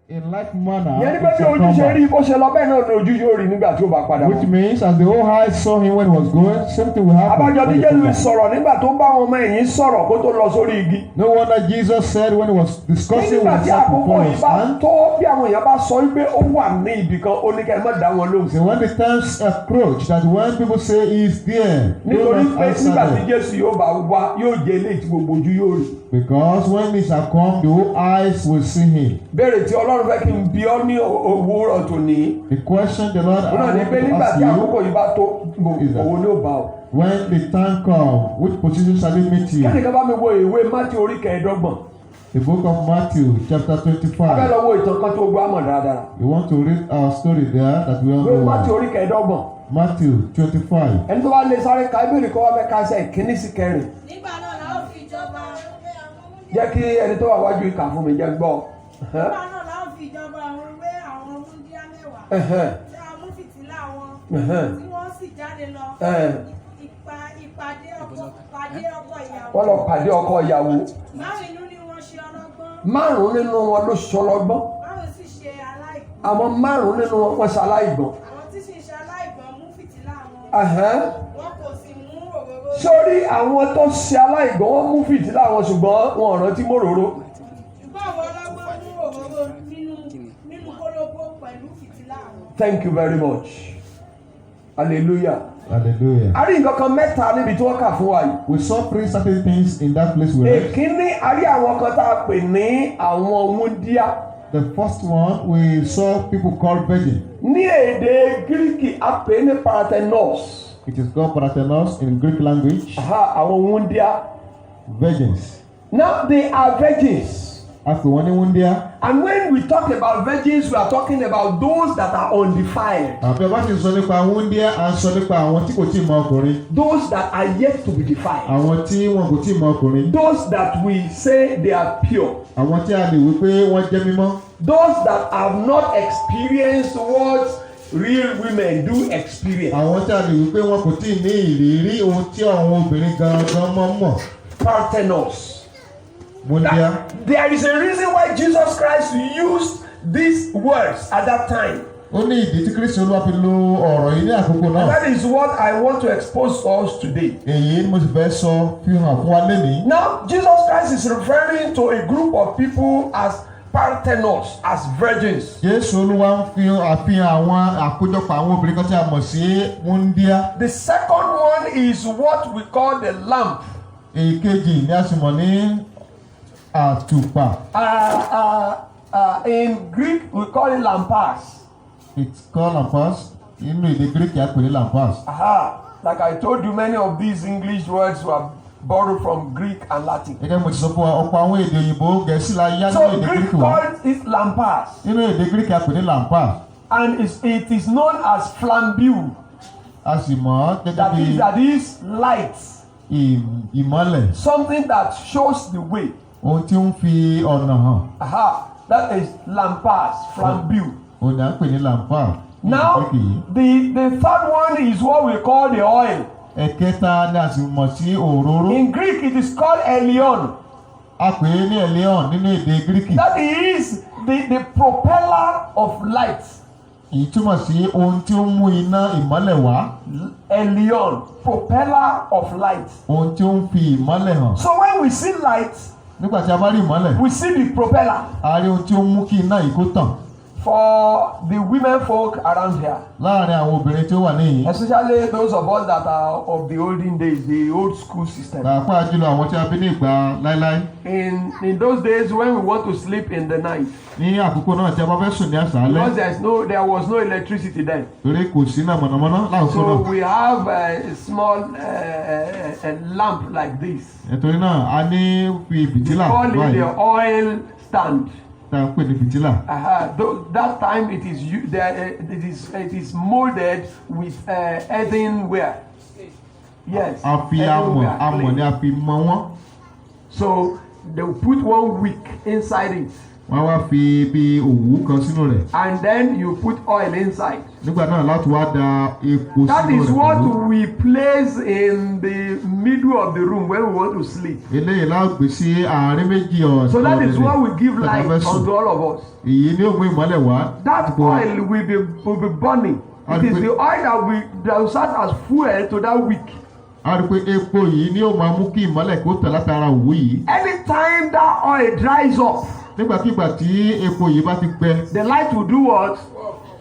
in like manner. Yẹn ní pé bí ojú ṣe rí bó ṣe lọ bẹ́ẹ̀ náà ni ojú yóò rí nígbà tí ó bá padà Which bọ̀. means as the whole eyes saw him when he was going, same thing will happen. Abájọ tí when he Jésù comes back. sọ̀rọ̀ nígbà tó ń bá àwọn ọmọ ẹ̀yìn sọ̀rọ̀ kó tó lọ sórí igi. No wonder Jesus said when he was discussing Nígbà with tí àkókò yìí disciples, bá and tó bí àwọn èèyàn bá sọ wípé ó wà ní ibì kan ó ní kẹ́ ẹ má dá wọn lóhùn. so when the times approach, that when people say he is there, do Nítorí not pé answer nígbà tí them. Jésù yóò bá wá yóò jẹ eléyìí tí gbogbo ojú yóò rí. Because when he shall come, the whole eyes will see him. Béèrè tí Ọlọ́run fẹ́ kí n bi ọ́ ní òwúrọ̀ tòní. The question the Lord Ó náà ní I pé want to nígbà ask tí àkókò you, yìí bá tó òun ni ó bá ọ. when the time comes, which position shall he meet you? Kẹ́nìkan bá mi wo ìwé Mátíù orí kẹẹ̀ẹ́dọ́gbọ̀n. The book of Matthew, chapter A fẹ́ 25. lọ wo ìtàn kan tó gbọ́ àmọ̀ dáadáa. You want to read our story there that we all Ìwé know. Mátíù of. orí kẹẹ̀ẹ́dọ́gbọ̀n. Matthew 25. Ẹni tó bá lè sáré ka ibèrè kọ́ wá fẹ́ ká ẹsẹ̀ ìkíní sí kẹrin. Nígbà náà la ó fi ìjọba Jẹ́ kí ẹni tó wà wájú ìkà fún mi jẹ́ gbọ́. nígbà náà la ó fi ìjọba ọ̀run wé àwọn wúńdíá mẹ́wàá tí a mú fìtílà wọn tí wọ́n sì jáde lọ ìpàdé ọkọ ìyàwó. Wọ́n lọ pàdé ọkọ ìyàwó. Márùn-ún nínú wọn ṣe ọlọ́gbọ́n. Márùn-ún nínú wọn ló ṣọlọ́gbọ́n. Márùn-ún sì ṣe aláìgbọ́n. Àwọn márùn-ún nínú wọn wọ́n ṣe aláìgbọ́n. Àwọn tí sì ṣe aláìgbọ́n mú fìtílà wọn. Wọn kò sì mú òróró. Sórí àwọn tó ṣe aláìgbọ́n wọ́n mú fìtílà wọn ṣùgbọ́n wọn ò rántí móróró. Ṣùgbọ́n àwọn ọlọ́gbọ́n mú òróró nínú kólóbó pẹ̀lú fìtílà wọn. Thank you very much. Hallelujah. Hallelujah. A rí nǹkan kan mẹ́ta níbi tí wọ́n kà fún wa yìí. We saw three certain things in that place we read. Èkíní a rí àwọn kan tá a pè ní àwọn wúndíá. The first one, we saw people called virgin. Ní èdè Gíríkì a pè ní parathenos. It is called parathenos in Greek language. Àwọn wúndíá. Virgins. Now they are virgins. After one wundia. And when we talk about virgins, we are talking about those that are undefiled. Àbẹ̀ bá ti sọ nípa wúndíá, à ń sọ nípa àwọn tí kò tí ì mọ ọkùnrin. Those that are yet to be defiled. Àwọn tí wọn kò tí ì mọ ọkùnrin. Those that we say they are pure. Àwọn tí a lè wí pé wọ́n jẹ́ mímọ́. Those that have not experienced what real women do experience. Àwọn tí a lè wí pé wọn kò tí ì ní ìrírí ohun tí àwọn obìnrin gangan mọ̀. Parthenos. Wúndíá. There is a reason why Jesus Christ used these words at that time. Ó ní ìdí tí Kristi Olúwa fi lo ọ̀rọ̀ yìí ní àkókò náà. That is what I want to expose to us today. Èyí ni mo sì fẹ́ sọ fi hàn fún wa lénìí. Now, Jesus Christ is referring to a group of people as Parthenos, as virgins. Jésù Olúwa ń fi àfihàn àwọn àkójọpọ̀ àwọn obìnrin kan tí a mọ̀ sí wúndíá. The second one is what we call the lamp. Èkejì ni a sì mọ̀ ní àtùpà. In Greek, we call it lampas. It's called lampas. Inú èdè Greek a pè ní lampas. Like I told you, many of these English words were borrowed from Greek and Latin. Gẹ́gẹ́ mo ti sọ fún wa, ọ̀pọ̀ àwọn èdè òyìnbó Gẹ̀ẹ́sì la yá nínú So èdè Greek Greek wa. called it lampas. Nínú èdè Greek a pè ní lampas. And it is known as flambeau. A sì mọ̀ ọ́ gẹ́gẹ́ bí That is light. ìmọ́lẹ̀. Something that shows the way. Ohun tí ó ń fi ọ̀nà hàn. That is lampas, flambeau. Òun ni à ń pè ní lampas. Now, the third one is what we call the oil. Ẹ̀kẹta ni a sì mọ̀ sí òróró. In Greek, it is called elion. A pè é ní elion nínú èdè Greek. That is the propeller of light. Èyí túmọ̀ sí ohun tí ó ń mú iná ìmọ́lẹ̀ wá. Elion, propeller of light. Ohun tí ó ń fi ìmọ́lẹ̀ hàn. So when we see light, Nígbà tí a bá rí ìmọ́lẹ̀, we see the propeller. a rí ohun tí ó ń mú kí iná yìí kó tàn. For the women folk around here, Láàárín àwọn obìnrin tí ó wà níyìn. especially those of us that are of the olden days, the old school system. Pàápàá jùlọ àwọn tí a bí ní ìgbà láíláí. In those days when we want to sleep in the night, Ní àkókò náà tí a bá fẹ́ sùn ní àṣálẹ́. because there was no electricity then. Torí kò sí náà mọ̀nàmọ́ná láàkókò So náà. we have a small a lamp like this. Nítorí náà a ní fi fìtílà Call it báyìí. the oil stand. Tá a ń pè ní fìtílà. That time it is molded with earthenware. Yes. A fi earthenware, amọ̀ ni a fi mọ wọ́n. So they will put one wick inside it. wọ́n wá fi bí òwú kan sínú rẹ̀. And then you put oil inside. Nígbà náà láti wá da epo That sínú is rẹ̀ what pẹ̀lú. we place in the middle of the room when we want to sleep. Eléyìí la gbé sí àárín méjì ọ̀sán. So that is what we give light unto all of us. Èyí ni ó mú ìmọ́lẹ̀ wá. That oil will be burning. It is the oil that will serve as fuel to that wick. A rí pé epo yìí ni ó máa mú kí ìmọ́lẹ̀ kó tẹ̀ látara òwú yìí. Anytime that oil dries up, Nígbàkigbà tí epo yìí bá ti gbẹ, the light will do what?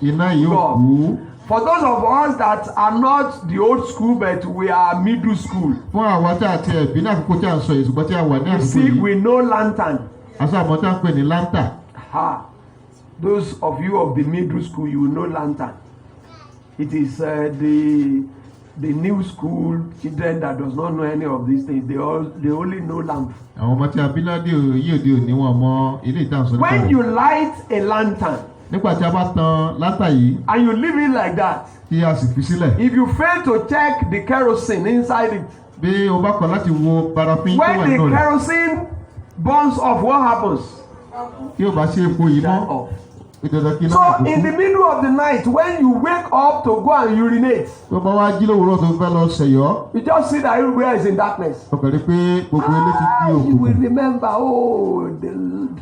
iná yìí ó kú. For those of us that are not the old school but we are middle school, Fún àwa tí a ti ẹ̀bí ní àkókò tí a ń sọ yìí ṣùgbọ́n tí a wà ní you àkókò see, yìí. we know lantern. Aṣọ àmọ́ tí a ń pè ní láńtà. Those of you of the middle school, you know lantern. It is the new school children that does not know any of these things. They only know lamp. Àwọn ọmọ tí a bí ládé yìí òde òní wọn mọ ilé ìtàn sọ nípa When rẹ̀. you light a lantern Nígbà tí a bá tan láńtà yìí and you leave it like that, tí a sì fi sílẹ̀. if you fail to check the kerosene inside it, Bí o bá kọ̀ láti wo parafin tó wà when nínú the rẹ̀, kerosene burns off, what happens? tí o bá ṣe epo yìí mọ́, Off. ìdọ̀dọ̀ kí náà So kò in kú. the middle of the night, when you wake up to go and urinate, Tó bá wá jí lówùúrọ̀ tó fẹ́ lọ ṣẹ̀yọ́, you just see that everywhere is in darkness. ọkàn rí pé gbogbo ilé ti di You will òkùnkùn. remember, oh, the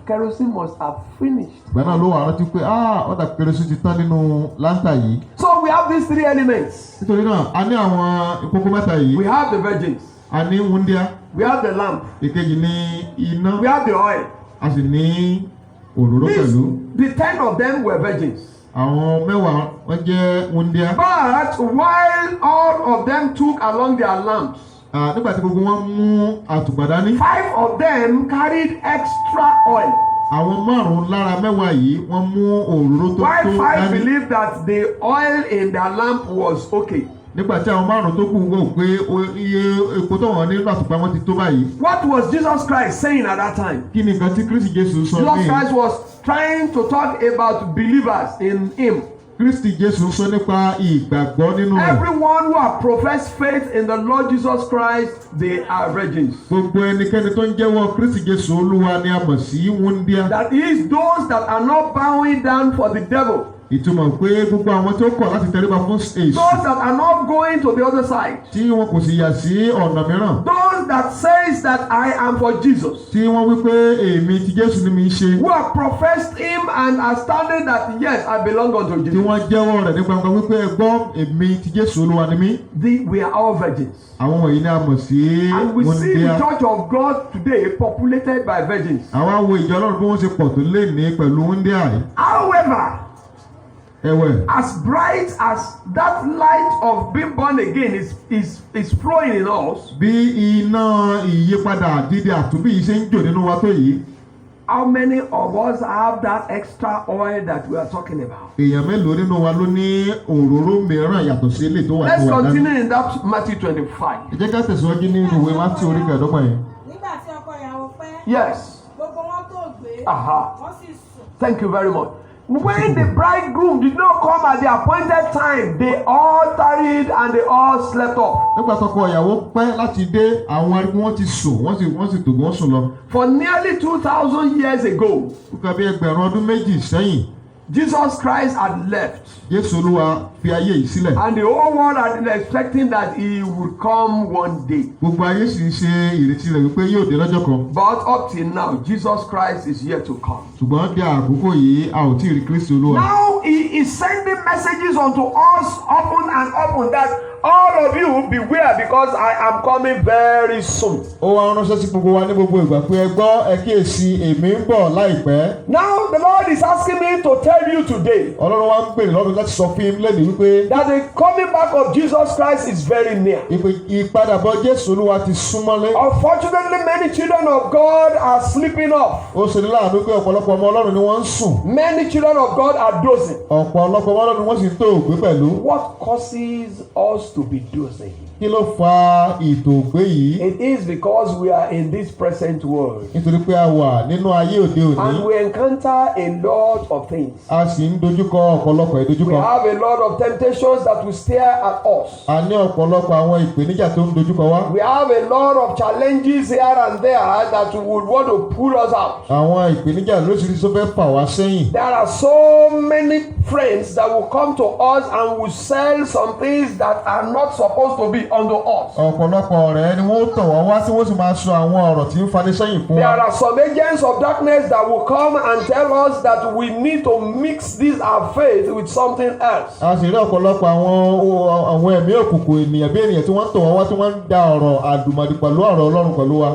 kerosene must have finished. Ìgbà náà ló wà rántí pé ọ̀dà kérésì ti tán nínú láńtà yìí. So we have these three elements. Nítorí náà a ní àwọn ìkókó mẹ́ta yìí. We have the virgins, A ní wúndíá, we have the lamp, ìkejì ní iná, we have the oil. a sì ní òróró pẹ̀lú. The 10 of them were virgins. Àwọn mẹ́wàá wọ́n jẹ́ wúndíá. But while all of them took along their lamps, Nígbà tí gbogbo wọn mú àtùpà dání, 5 of them carried extra oil. àwọn márùn-ún lára mẹ́wàá yìí wọ́n mú òróró tó While 5 dání. believed that the oil in their lamp was okay. Nígbà tí àwọn márùn-ún tó kù wò pé iye epo tó wọ́n nínú àtùpà wọn ti tó báyìí. What was Jesus Christ saying at that time? Kí ni nǹkan tí Kristi Jésù sọ Jesus ní? Christ was trying to talk about believers in Him. Kristi Jésù sọ nípa ìgbàgbọ́ nínú rẹ̀. Everyone who have professed faith in the Lord Jesus Christ, they are virgins. Gbogbo ẹnikẹ́ni tó ń jẹ́wọ́ Kristi Jésù Olúwa ni a mọ̀ sí wúndíá. That is, those that are not bowing down for the devil. Ìtumọ̀ pé gbogbo àwọn tó kọ̀ láti tẹríba fún èṣù. Those that are not going to the other side. Tí wọn kò sì yà sí ọ̀nà mìíràn. Those that says that I am for Jesus. Tí wọ́n wí pé èmi ti Jésù ni mi ṣe. Who have professed Him and are standing that yes, I belong unto Tí Jesus. wọ́n jẹ́wọ́ rẹ̀ ní gbangba wípé ẹgbọ́n èmi ti Jésù Olúwa ni mí. We are all virgins. Àwọn wọ̀nyí ni a mọ̀ sí And we see the wúndíá. church of God today populated by virgins. Àwa wo ìjọ Ọlọ́run bí wọ́n ṣe pọ̀ tó lé ní pẹ̀lú wúndíá yìí. However, Ẹ̀wẹ̀. as bright as that light of being born again is flowing in us, Bí iná ìyípadà dídí àtúbí yìí ṣe ń jò nínú wa tó yìí. how many of us have that extra oil that we are talking about? Èèyàn mélòó nínú wa ló ní òróró mìíràn yàtọ̀ sí ilé tó wà Let's ní wà dání. continue in that Matthew 25. Ẹ jẹ́ ká tẹ̀síwájú nínú ìwé Mátíù orí kẹẹ̀dọ́gbọ̀n yẹn. Nígbà tí ọkọ ìyàwó pẹ́, Yes. gbogbo wọn tó gbé, Aha. wọ́n sì sùn. Thank you very much. When the bridegroom did not come at the appointed time, they all tarried and they all slept off. Nígbà tọkọ ìyàwó pẹ́ láti dé, àwọn arígbó wọn ti sùn, wọ́n sì tògbó wọn sùn lọ. For nearly 2,000 years ago, Nǹkan bí ẹgbẹ̀rún ọdún méjì sẹ́yìn, Jesus Christ had left. Jésù Olúwa fi ayé yìí sílẹ̀. And the whole world had been expecting that He would come one day. Gbogbo ayé sì ń ṣe ìrètí rẹ̀ wípé yóò dé lọ́jọ́ kan. But up till now, Jesus Christ is yet to come. Ṣùgbọ́n di àkókò yìí, a ò tí ì rí Kristi Olúwa. Now He is sending messages unto us often and often that all of you beware because I am coming very soon. Ó wá ránṣẹ́ sí gbogbo wa ní gbogbo ìgbà pé ẹ gbọ́ ẹ kíyèsí èmi ń bọ̀ láìpẹ́. Now the Lord is asking me to tell you today Ọlọ́run wa ń pè lọ́dún láti sọ fún yín lẹ́nu wípé that the coming back of Jesus Christ is very near. ìpadàbọ̀ Jésù Olúwa ti súnmọ́lé. Unfortunately, many children of God are sleeping off. Ó ṣe ní láàánú pé ọ̀pọ̀lọpọ̀ ọmọ Ọlọ́run ni wọ́n ń sùn. Many children of God are dozing. Ọ̀pọ̀lọpọ̀ ọmọ Ọlọ́run ni wọ́n sì ń tó ògbé pẹ̀lú. What causes us to be dozing? Kí ló fa ìtòògbé yìí? It is because we are in this present world. Nítorí pé a wà nínú ayé òde òní. And we encounter a lot of things. A sì ń dojúkọ ọ̀pọ̀lọpọ̀ ìdojúkọ. We have a lot of temptations that will stare at us. A ní ọ̀pọ̀lọpọ̀ àwọn ìpèníjà tó ń dojúkọ wá. We have a lot of challenges here and there that would want to pull us out. Àwọn ìpèníjà lóṣìṣẹ́ tó fẹ́ fà wá sẹ́yìn. There are so many friends that will come to us and will sell some things that are not supposed to be unto us. Ọ̀pọ̀lọpọ̀ ọ̀rẹ́ ni wọ́n tọ̀ wá tí wọ́n sì máa sọ àwọn ọ̀rọ̀ tí ń fani sẹ́yìn fún wa. There are some agents of darkness that will come and tell us that we need to mix this our faith with something else. A sì rí ọ̀pọ̀lọpọ̀ àwọn ẹ̀mí òkùnkùn ènìyàn bí ènìyàn tí wọ́n tọ̀ wá tí wọ́n ń da ọ̀rọ̀ àdùmọ̀dì pẹ̀lú ọ̀rọ̀ Ọlọ́run pẹ̀lú wa.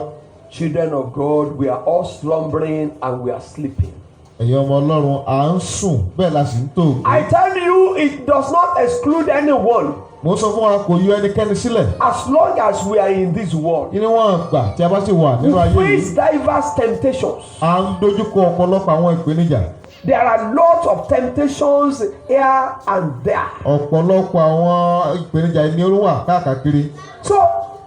Children of God, we are all slumbering and we are sleeping. Ẹ̀yin ọmọ Ọlọ́run à ń sùn bẹ́ẹ̀ la sì ń tò. I tell you, it does not exclude anyone. Mo sọ fún wa kò yọ ẹnikẹ́ni sílẹ̀. As long as we are in this world. Kí ni wọ́n gbà tí a bá sì wà nínú ayé We yìí? face diverse temptations. À ń dojúkọ ọ̀pọ̀lọpọ̀ àwọn ìpèníjà. There are lots of temptations here and there. Ọ̀pọ̀lọpọ̀ àwọn ìpèníjà ni ó wà káàkiri. So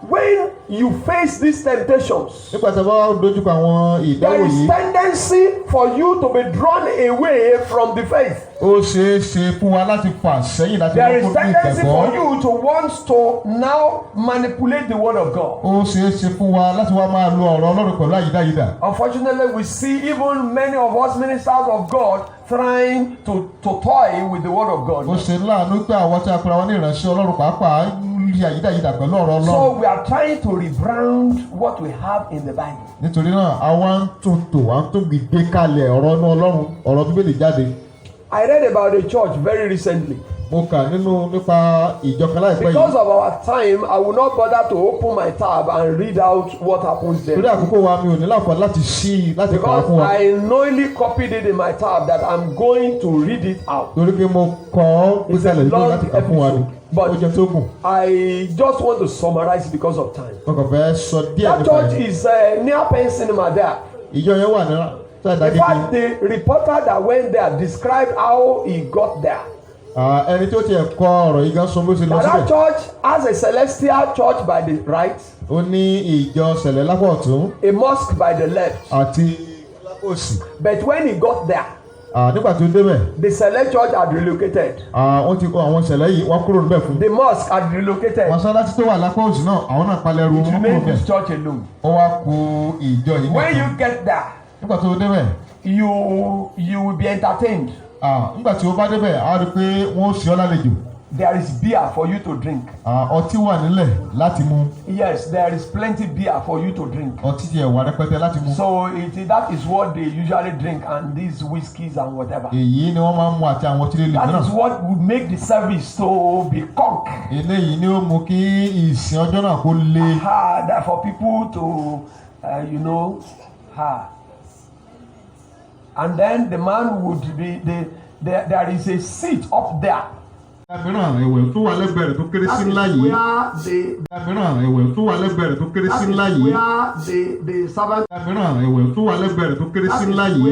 when you face these temptations, Nígbà tí a bá dojúkọ àwọn there ìdánwò is yìí, tendency for you to be drawn away from the faith. ó ṣeé ṣe fún wa láti fà sẹ́yìn láti There mú is kó ní tendency for ìgbàgbọ́. you to want to now manipulate the word of God. Ó ṣeé ṣe fún wa láti wá máa lo ọ̀rọ̀ Ọlọ́run pẹ̀lú àyídáyídà. Unfortunately, we see even many of us ministers of God trying to toy with the word of Ó God. ṣe láàánú pé àwọn tí a pera wọn ní ìránṣẹ́ Ọlọ́run pàápàá ń rí àyídáyídà pẹ̀lú ọ̀rọ̀ Ọlọ́run. So we are trying to rebrand what we have in the Bible. Nítorí náà àwa ń tún tò à ń tún gbé kalẹ̀ ọ̀rọ̀ inú Ọlọ́run ọ̀rọ̀ Bíbélì jáde. I read about a church very recently. Mo kà nípa ìjọ kan láìpẹ́ Because yìí. of our time, I will not bother to open my tab and read out what happens Torí there. àkókò wa mi ò ní láǹfààní láti ṣí láti kà á Because fún wa. I knowingly copied it in my tab that I'm going to read it out. Torí pé mo kọ́ ọ́ It's a gbékalẹ̀ nígbà long láti kà fún wa ni. But- Ó jẹ́ tó gùn. I just want to summarize it because of time. Mo kàn fẹ́ sọ díẹ̀ That nípa church ẹ̀. is near Penn Cinema there. Ìjọ yẹn wà ní sáàdá In fact, kékeré. the reporter that went there described how he got there. Ẹni tí ó tiẹ̀ kọ ọ̀rọ̀ yìí gan sọ bó ṣe lọ Now that síbẹ̀. church has a celestial church by the right, Ó ní ìjọ sẹ̀lẹ̀ lápá ọ̀tún a mosque by the left. àti lápá òsì. But when he got there, Nígbà tó débẹ̀, the select church had relocated. wọ́n ti kọ àwọn ìṣẹ̀lẹ̀ yìí wọ́n kúrò níbẹ̀ fún. The mosque had relocated. Mọ́sálásí tó wà lápá òsì náà àwọn náà palẹ̀ ẹrù It wọn kúrò remained bẹ̀. this church alone. Ó wá ku ìjọ yìí When nìkan. you get there, Nígbà tó débẹ̀, you will be entertained. nígbà tí ó bá débẹ̀, á rí i pé wọ́n ó ṣe ọ́ lálejò. There is beer for you to drink. Ọtí wà nílẹ̀ láti mu. Yes, there is plenty beer for you to drink. Ọtí tiẹ̀ wà rẹpẹtẹ láti mu. So that is what they usually drink, and these whiskeys and whatever. Èyí ni wọ́n máa ń mu àti àwọn ọtí líle That mìíràn. is what would make the service to be conk. Eléyìí ni ó mú kí ìsìn ọjọ́ náà kó le. That for people to, and then the man would be there is a seat up there. Mìíràn ẹ̀wẹ̀ tó wà lẹ́gbẹ̀ẹ́ rẹ̀ tó kéré sí ńlá yìí. Mìíràn ẹ̀wẹ̀ tó wà lẹ́gbẹ̀ẹ́ rẹ̀ tó kéré sí ńlá yìí. Mìíràn ẹ̀wẹ̀ tó wà lẹ́gbẹ̀ẹ́ rẹ̀ tó kéré sí ńlá yìí.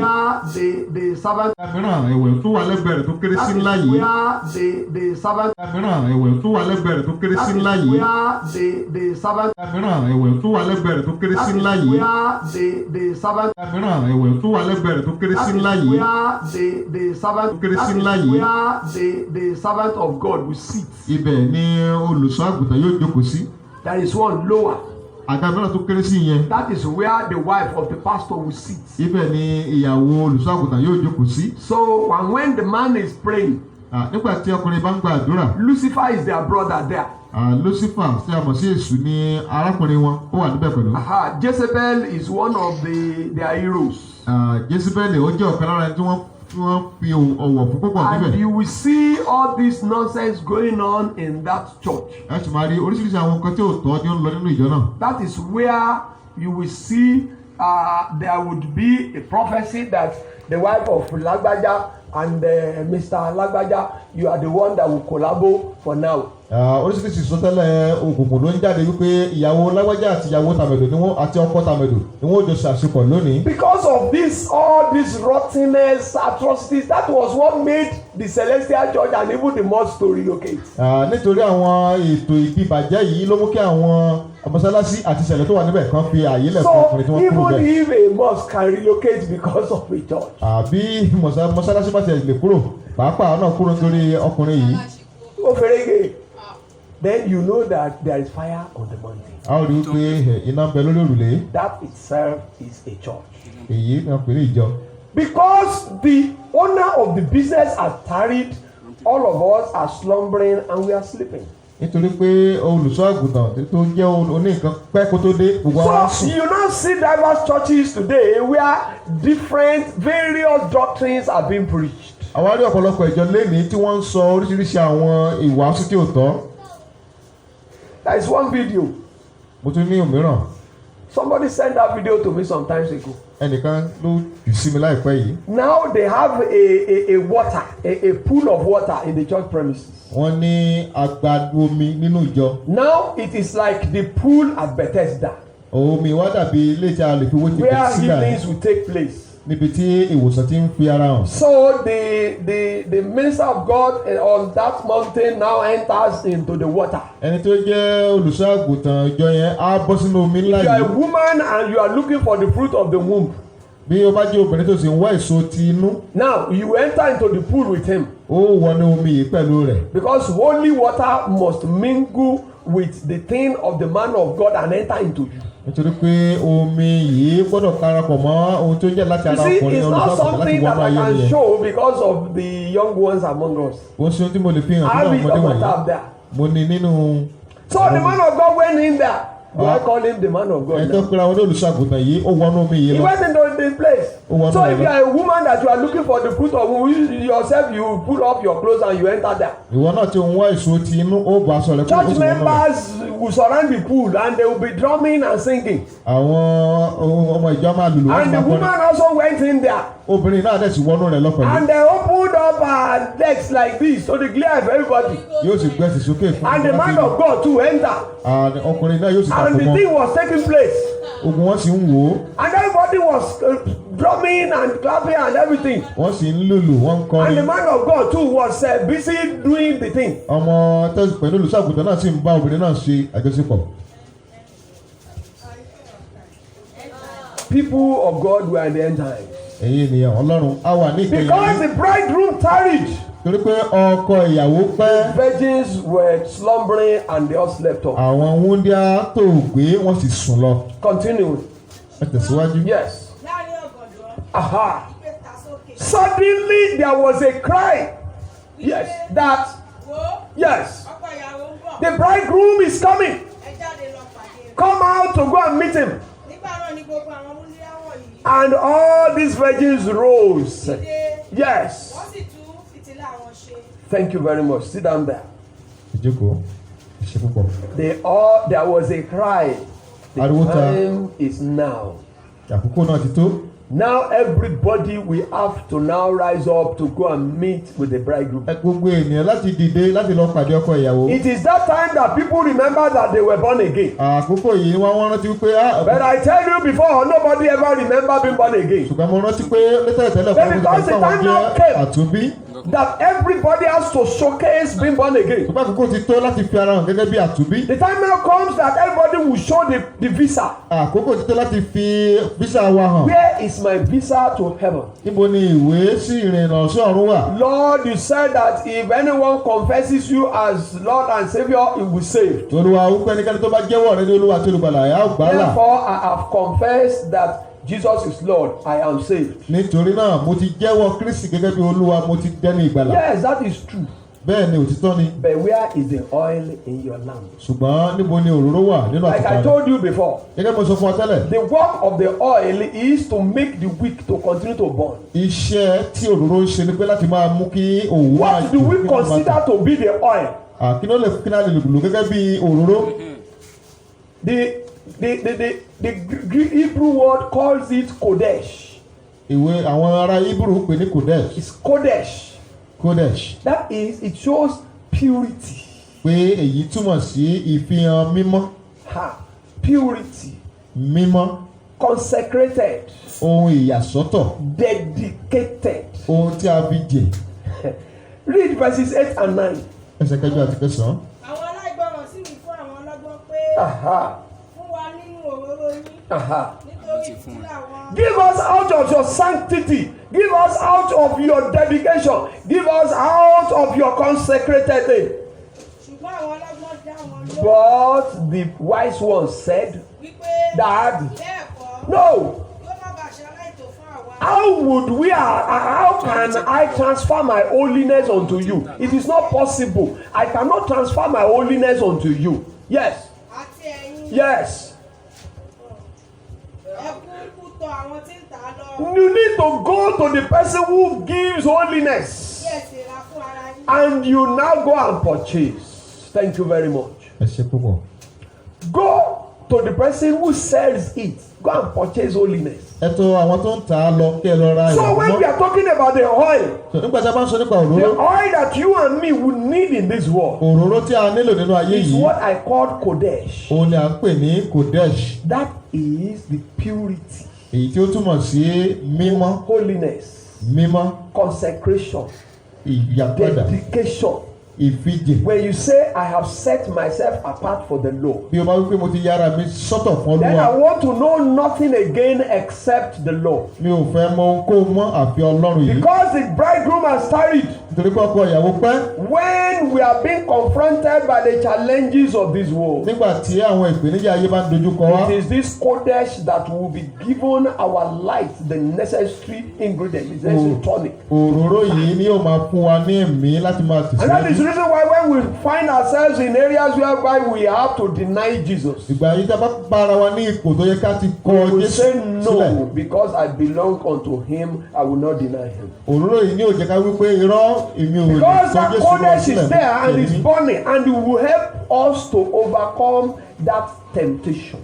Mìíràn ẹ̀wẹ̀ tó wà lẹ́gbẹ̀ẹ́ rẹ̀ tó kéré sí ńlá yìí. Mìíràn ẹ̀wẹ̀ tó wà lẹ́gbẹ̀ẹ́ rẹ̀ tó kéré sí ńlá yìí. Mìíràn ẹ̀wẹ̀ tó wà lẹ́gbẹ̀ẹ́ rẹ̀ tó kéré sí ńlá yìí. Mìíràn ẹ̀wẹ̀ tó wà lẹ́gbẹ̀ẹ́ rẹ̀ tó kéré sí ńlá yìí. Tó kéré sí ńlá yìí. The servant of God will sit. Ibẹ̀ ni olùṣọ́ àgùntàn yóò jókòó sí. There is one lower. Àga mìíràn tó kéré sí yẹn. That is where the wife of the pastor will sit. Ibẹ̀ ni ìyàwó olùṣọ́ àgùntàn yóò jókòó sí. So when the man is praying, Nígbà tí ọkùnrin bá ń gba àdúrà. Lucifer is their brother there. Lucifer tí a mọ̀ sí Èṣù ni arákùnrin wọn ó wà níbẹ̀ pẹ̀lú. Jezebel is one of their heroes. Jezebel ó jẹ́ ọ̀kan lára ẹni tí wọ́n fi ọ̀wọ̀ fún púpọ̀ níbẹ̀. And you will see all this nonsense going on in that church. Ẹ sì máa rí oríṣiríṣi àwọn nǹkan tí ò tọ́ ní ó ń lọ nínú ìjọ náà. That is where you will see there would be a prophecy that the wife of Lagbaja and Mr. Lagbaja, you are the one that will collabo for now. Oríṣiríṣi ìsọtẹ́lẹ̀ òkùnkùn ló ń jáde wípé ìyàwó lágbájá àti ìyàwó tàmẹ̀dò ni wọ́n àti ọkọ tàmẹ̀dò ni wọ́n jọ ṣàṣepọ̀ lónìí. Because of this, all this rottenness, atrocities, that was what made the Celestial Church and even the mosque to relocate. Nítorí àwọn ètò ìbàjẹ́ yìí ló mú kí àwọn mọ́sálásí àti ìṣẹ̀lẹ̀ tó wà níbẹ̀ kan fi àyè lẹ̀ fún ọkùnrin tí wọ́n kúrò bẹ́ẹ̀. So even if a mosque can relocate because of a church. Àbí mọ́sálásí bá tẹ̀ lè kúrò pàápàá náà kúrò nítorí ọkùnrin yìí. Ó fẹ́rẹ́gẹ̀. Then you know that there is fire on the mountain. A ó rí i pé iná ń bẹ lórí òrùlé. That itself is a church. Èyí ni wọ́n pè ní ìjọ. Because the owner of the business has tarried, all of us are slumbering and we are sleeping. Nítorí pé olùṣọ́ àgùntàn tó jẹ́ oníkan pẹ́ kó tó dé gbogbo àwọn sùn. So you now see diverse churches today where different various doctrines are being preached. Àwa rí ọ̀pọ̀lọpọ̀ ìjọ lénìí tí wọ́n ń sọ oríṣiríṣi àwọn ìwàásù tí ò tọ́. There is one video. Mo tún ní òmíràn. Somebody sent that video to me some times ago. Ẹnìkan ló jù sí mi láìpẹ́ yìí. Now they have a water, a pool of water in the church premises. Wọ́n ní agbada omi nínú ìjọ. Now it is like the pool at Bethesda. Omi wá dàbí ilé tí a lè fi wé ti where Bethesda healings will take place. níbi tí ìwòsàn ti ń fi ara hàn. So the minister of God on that mountain now enters into the water. Ẹni tó jẹ́ olùṣọ́ àgùntàn ìjọ yẹn á bọ́ sínú omi ńlá yìí. You are a woman and you are looking for the fruit of the womb. Bí o bá jẹ́ obìnrin tó sì ń wá èso ti inú. Now you enter into the pool with him. Ó wọnú omi yìí pẹ̀lú rẹ̀. Because holy water must mingle with the thing of the man of God and enter into you. Nítorí pé omi yìí gbọ́dọ̀ parapọ̀ mọ́ ohun tó jẹ́ láti ara ọkùnrin You see, it's not something that I can yẹn. show because of the young ones among us. Wọ́n ṣe ohun tí mo lè fi hàn I fún have àwọn it ọmọdé on wọ̀nyí. tap there. Mo ní nínú. So the man of God went in there. Do I call him the man of God? Ẹni tó pera wọn ní olùṣàgùntàn yìí ó wọnú omi yìí He lọ. went into the place. wọnú So if rẹ̀ you lọ. are a woman that you are looking for the fruit of womb, you yourself you pull up your clothes and you enter there. Ìwọ náà ti ń wá èso ti inú ó bá aṣọ rẹ̀ kúrò ó Church sì wọnú rẹ̀. members will surround the pool and they will be drumming and singing. Àwọn ọmọ ìjọ máa lùlù wọ́n sì And the máa woman kọrin. also went in there. Obìnrin náà dẹ̀ sì wọnú rẹ̀ lọ pẹ̀lú. And they opened up her legs like this to the glare of everybody. Yóò sì gbẹ́sì sókè fún And the man of God too enter. ọkùnrin náà yóò sì And dàpọ̀ the mọ́. thing was taking place. Ogun wọn sì ń wò ó. And everybody was drumming and clapping and everything. Wọ́n sì ń lùlù wọ́n ń And kọrin. the man of God too was busy doing the thing. Ọmọ tẹ́sí pẹ̀lú olùṣàgùntàn náà sì ń bá obìnrin náà ṣe àjọṣepọ̀. People of God were in the end time. Ẹ̀yin ènìyàn Ọlọ́run á wà ní ìkẹyìn. Because the bridegroom tarried, Torí pé ọkọ ìyàwó pẹ́. virgins were slumbering and they all slept off. Àwọn wúndíá tó gbé wọ́n sì sùn lọ. Continue. Ẹ tẹ̀síwájú. Yes. láàrin ọ̀gànjọ́ Aha. ìpè ta sókè. Suddenly there was a cry. Yes. That. wo Yes. ọkọ ìyàwó ń bọ̀ The bridegroom is coming. ẹ jáde lọ pàdé rẹ̀. Come out to go and meet him. nígbà náà ni gbogbo àwọn múlíà wọ̀nyí And all these virgins rose. dìde Yes. wọ́n sì tú fìtílà wọn ṣe. Thank you very much. Sit down there. Ìjókòó. Ìṣe púpọ̀. There was a cry. The Ariwo ta. time is now. Àkókò náà ti tó. Now everybody will have to now rise up to go and meet with the bridegroom. Gbogbo ènìyàn láti dìde láti lọ pàdé ọkọ ìyàwó. It is that time that people remember that they were born again. Àkókò yìí wọ́n rántí pé But I tell you before, nobody ever remember being born again. ṣùgbọ́n mo rántí pé tẹ́lẹ̀tẹ́lẹ̀ fún mi Because the àwọn time now jẹ́ came. àtúnbí. That everybody has to showcase being born again. Ṣùgbọ́n àkókò ti tó láti fi ara hàn gẹ́gẹ́ bí àtúnbí. The time now comes that everybody will show the visa. Àkókò ti tó láti fi físà wa hàn. Where is my visa to heaven? Níbo ni ìwé sí ìrìnà sí ọ̀run wà? Lord, you said that if anyone confesses you as Lord and Savior, he will save. Olúwa wípé ẹnikẹ́ni tó bá jẹ́wọ́ rẹ ní Olúwa àti olùgbàlà ẹ̀ á gbà á là. Therefore, I have confessed that Jesus is Lord. I am saved. Nítorí náà mo ti jẹ́wọ́ Kristi gẹ́gẹ́ bí Olúwa mo ti dẹ́ni ìgbàlà. Yes, that is true. Bẹ́ẹ̀ ni òtítọ́ ni. But where is the oil in your lamp? Ṣùgbọ́n níbo ni òróró wà nínú Like I àtùpà rẹ? told you before, Gẹ́gẹ́ bí mo sọ fún ọ tẹ́lẹ̀. the work of the oil is to make the wick to continue to burn. Iṣẹ́ tí òróró ń ṣe ni pé láti máa mú kí òwú What do we consider to be the oil? Kí ló lè lò gẹ́gẹ́ bí òróró? The Hebrew word calls it Kodesh. ìwé àwọn ará Hebrew pè ní Kodesh. It's Kodesh. Kodesh. That is, it shows purity. Pé èyí túmọ̀ sí ìfihàn mímọ́. Purity. Mímọ́. Consecrated. Ohun ìyàsọ́tọ̀. Dedicated. Ohun tí a fi jẹ. Read verses 8 and 9. Ẹsẹ̀ kẹjọ àti kẹsàn-án. Àwọn aláìgbọràn sì wí fún àwọn ọlọ́gbọ́n pé fún wa nínú òróró yín nítorí fìtílà wọn. Give us out of your sanctity. Give us out of your dedication. Give us out of your consecrated thing. Ṣùgbọ́n àwọn ọlọ́gbọ́n dá wọn lóhùn. But the wise ones said that no. How can I transfer my holiness unto you? It is not possible. I cannot transfer my holiness unto you. Yes. Yes. You need to go to the person who gives holiness. And you now go and purchase. Thank you very much. Go to the person who sells it. Go and purchase holiness. So when we are talking about the oil, the oil that you and me would need in this world is what I call Kodesh. That is the purity, holiness, consecration, dedication. When you say, I have set myself apart for the Lord, then I want to know nothing again except the Lord. Because the bridegroom has tarried. When we are being confronted by the challenges of this world, it is this Kodesh that will be given our light the necessary ingredient, the necessary tonic. And that is the reason why when we find ourselves in areas whereby we have to deny Jesus, we will say no, because I belong unto him, I will not deny him. Because that Kodesh is there and is burning, and it will help us to overcome that temptation.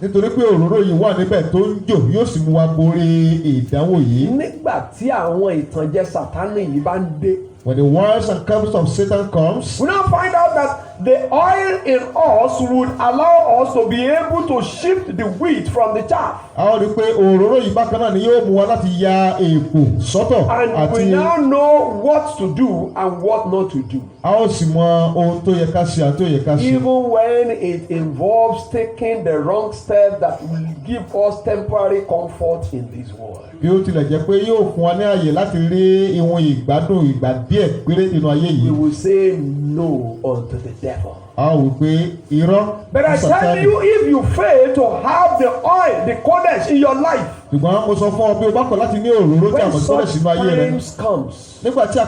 Nígbà tí àwọn ìtànjẹ Sátánì yìí bá ń dé, when the wiles and curses of Satan comes, we now find out that the oil in us would allow us to be able to shift the wheat from the chaff. And we now know what to do and what not to do. Even when it involves taking the wrong step that will give us temporary comfort in this world. We will say no unto the devil. But I tell you, if you fail to have the oil, the Kodesh in your life, when such times comes, you find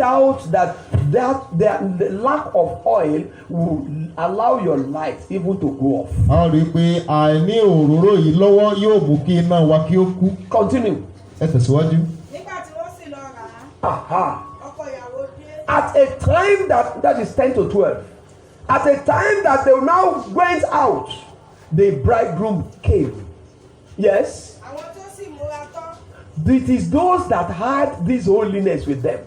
out that the lack of oil will allow your light even to go off. Continue. At a time that is 10 to 12, at a time that they now went out, the bridegroom came. Yes. It is those that had this holiness with them.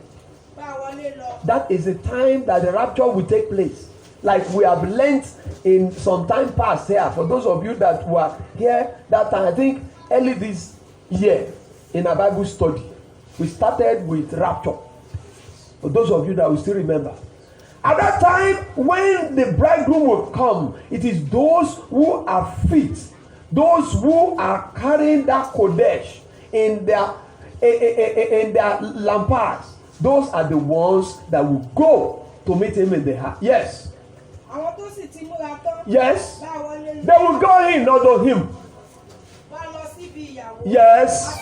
That is the time that the rapture will take place. Like we have learnt in some time past here. For those of you that were here that time, I think early this year in a Bible study, we started with rapture. For those of you that will still remember. At that time, when the bridegroom will come, it is those who are fit, those who are carrying that Kodesh in their lamparts. Those are the ones that will go to meet him in the house. Yes. Yes. They will go in unto him. Yes.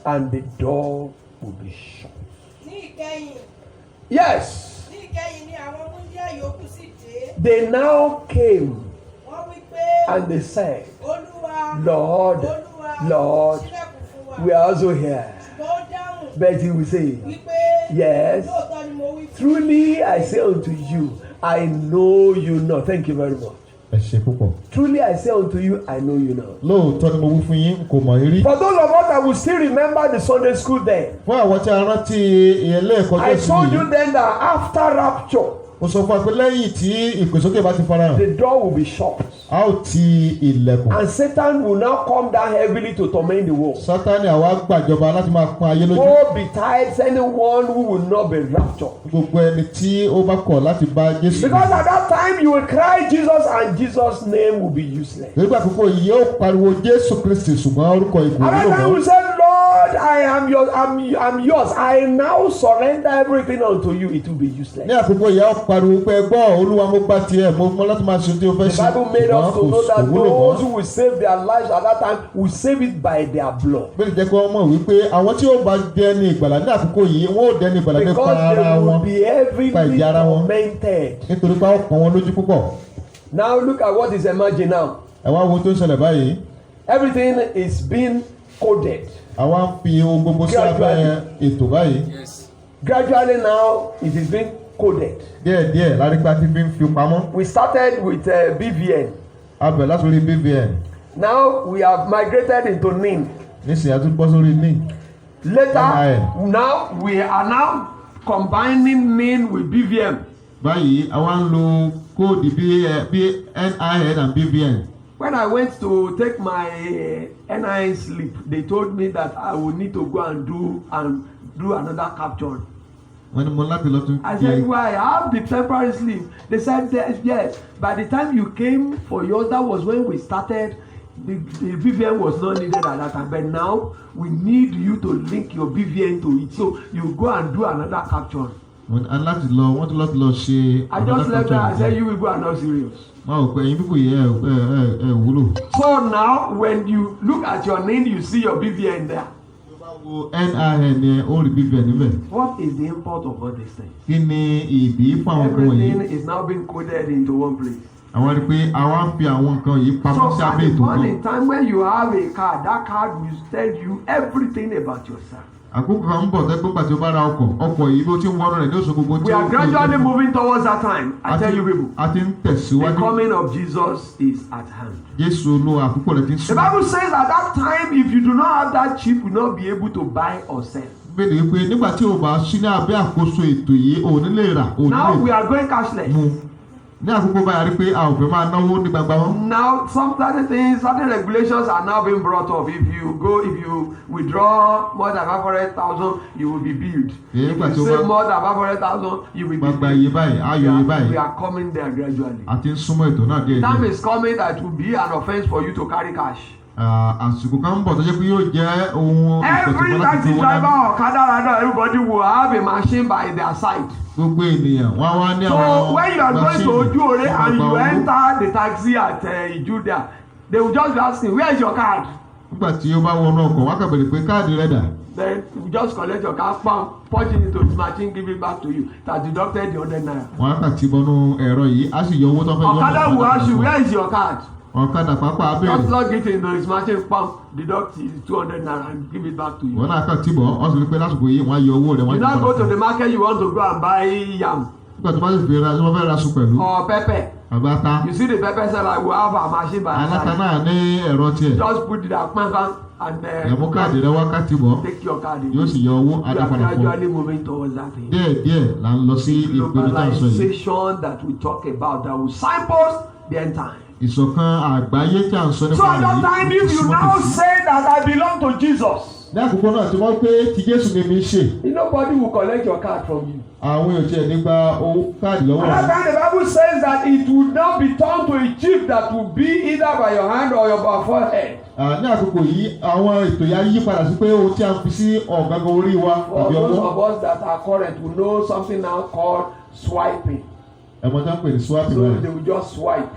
And the door will be shut. Yes. They now came and they said, Lord, Lord, we are also here. But he will say, yes, truly I say unto you, I know you not. Thank you very much. Truly I say unto you, I know you not. For those of us that will still remember the Sunday school there. Fún àwọn tí a rántí ilé ẹ̀kọ́ I Jésù told you yìí, then that after rapture, mo sọ fún wa pé lẹ́yìn tí ìgbésókè bá ti farahàn, the door will be shut. a ó ti ilẹ̀kùn. And Satan will now come down heavily to torment the world. Sátánì àwa gbàjọba láti máa pọ́n ayé lójú. Woe betides anyone who will not be raptured. Gbogbo ẹni tí ó bá kọ̀ láti bá Jésù. Because at that time you will cry Jesus and Jesus' name will be useless. Nígbà àkókò yìí yóò pariwo Jésù Kristi ṣùgbọ́n orúkọ ìkò At that nílò time mọ́. we say, Lord, I am yours. I'm yours. I now surrender everything unto you. It will be useless. Ní àkókò yìí a ó pariwo pé gbọ́ Olúwa mo gbà tiẹ̀ mo mọ láti máa ṣe tí o fẹ́ The ṣe. Bible made us to know that Ṣùgbọ́n kò wúlò those mọ́. who will save their lives at that time will save it by their blood. Bẹ́ẹ̀ni jẹ́ kí wọ́n mọ̀ wípé àwọn tí ó bá dẹni ìgbàlà ní àkókò yìí wọ́n ó dẹni ìgbàlà nípa Because ara they will wọn. be heavily By ìdí ara wọn. tormented. Nítorí pé a ó pọ́n wọn lójú púpọ̀. Now look at what is emerging now. Ẹ wá wo tó ń ṣẹlẹ̀ báyìí. Everything is being coded. Àwa ń fi ohun gbogbo sí abẹ́ ètò báyìí. Gradually now it is being coded. Díẹ̀díẹ̀ lárípa tí fi ń fi pamọ́. We started with BVN. A bẹ̀rẹ̀ láti orí BVN. Now we have migrated into NIN. Nísìnyí a tún bọ́ sórí NIN. Later, now we are now combining NIN with BVN. Báyìí àwa ń lo kóòdù bí NIN and BVN. When I went to take my NIN slip, they told me that I would need to go and do another capture. Wọ́n ní mo láti lọ tún I said, why? I have the temporary slip. They said, yes. By the time you came for yours, that was when we started. The BVN was not needed at that time. But now, we need you to link your BVN to it. So, you go and do another capture. wọ́n láti lọ ṣe. I just left there. I said, you will go and not serious. Wọ́n ò pé ẹ̀yin pípò yìí ẹ̀ wúlò. So now, when you look at your name, you see your BVN there. Wo NIN yẹn ó rí BVN níbẹ̀. What is the import of all these things? Kí ni ìdí fún àwọn nǹkan wọ̀nyí? Everything is now being coded into one place. Àwọn rí pé àwa ń fi àwọn nǹkan yìí pamọ́ sí So at abẹ́ the ètò point kan. in time when you have a card, that card will tell you everything about yourself. Àkókò kan ń bọ̀ tẹ́ pé pàtó bá ra ọkọ̀ yìí bó ti ń wọ́n rẹ̀ ní oṣù gbogbo tí We are gradually moving towards that time. I tell you people. A ti ń The tẹ̀síwájú. coming of Jesus is at hand. Jésù Olúwa àkókò rẹ̀ ti ń The sùn. Bible says at that time, if you do not have that chip, you will not be able to buy or sell. Bẹ́ẹ̀ni wípé nígbà tí o bá sí ní abẹ́ àkóso ètò yìí ò ní lè rà ò ní Now we lè are going cashless. mú. Ní àkókò báyà rí pé a ò fẹ́ máa náwó ní gbangba wọn. Now some certain things, certain regulations are now being brought up. If you withdraw more than 500,000, you will be billed. Yeah, If you save more than 500,000, you will be Gbangba iye billed. báyìí, ayọ̀ iye We báyìí. are coming there gradually. A ti ń súnmọ́ ètò náà díẹ̀ Time díẹ̀. is coming that it will be an offense for you to carry cash. Àsìkò kan ń bọ̀ tó jẹ́ pé yóò jẹ́ ohun Every ìkọ̀tún láti taxi fi owó driver dání. or Okada rider, everybody will have a machine by their side. Gbogbo ènìyàn wá wá ní So àwọn when you are going to máṣíìnì Ojuore tó máa and gba you owó. enter the taxi at Ijuda, they will just be asking, where is your card? Nígbà tí ó bá wọnú ọkọ̀ wá kàn bèrè pé káàdì rẹ̀ dà. Then you just collect your card, punch it into the machine, give it back to you. That deducted the 100 naira. Wọ́n á kà tí bọnú ẹ̀rọ yìí á sì yọ owó tó fẹ́ yọ. Okada will ask you, where is your card? Ọ̀kadà pápá Just abẹ́rẹ́. plug it into his machine, deduct the 200 naira and give it back to you. Wọ́n náà kàn tí bọ̀ ọ́ sì rí pé lásìkò yìí wọ́n á yọ owó rẹ̀ wọ́n á You jẹ́ now go padà to fún the un. market, you want to go and buy yam Nígbà tó bá sì fi ra tí wọ́n fẹ́ ra sùn pẹ̀lú. or pepper. Bàbá ta. You see the pepper seller will have a machine by his Aláta side. náà ní ẹ̀rọ tiẹ̀. Just put it at Kpankan and Ẹ̀mú káàdì rẹ̀ wákàtí bọ̀. take your card. Yóò sì yọ owó We are adápadà fún un. gradually moving towards that thing. Díẹ̀díẹ̀ là ń lọ sí ìpele tá à ń sọ yìí. Globalization that we talk about that will signpost the end time. Ìṣọ̀kan àgbáyé tí à ń sọ So nípa at that time, if you now say that I belong to Jesus, ní àkókò náà tí wọ́n pé ti Jésù ni mi ṣe. nobody will collect your card from you. Àwọn èèyàn tiẹ̀ nígbà owó káàdì lọ́wọ́ At that rẹ̀. time, the Bible says that it will now be turned to a chip that will be either by your hand or your forehead. Ní àkókò yìí àwọn ètò yà yí padà sí pé ohun tí a fi sí ọ̀gágan orí wa For tàbí those ọwọ́. of us that are current will know something now called swiping. Ẹ̀mọ́ tá ń pè ní swap So rẹ̀. they will just swipe.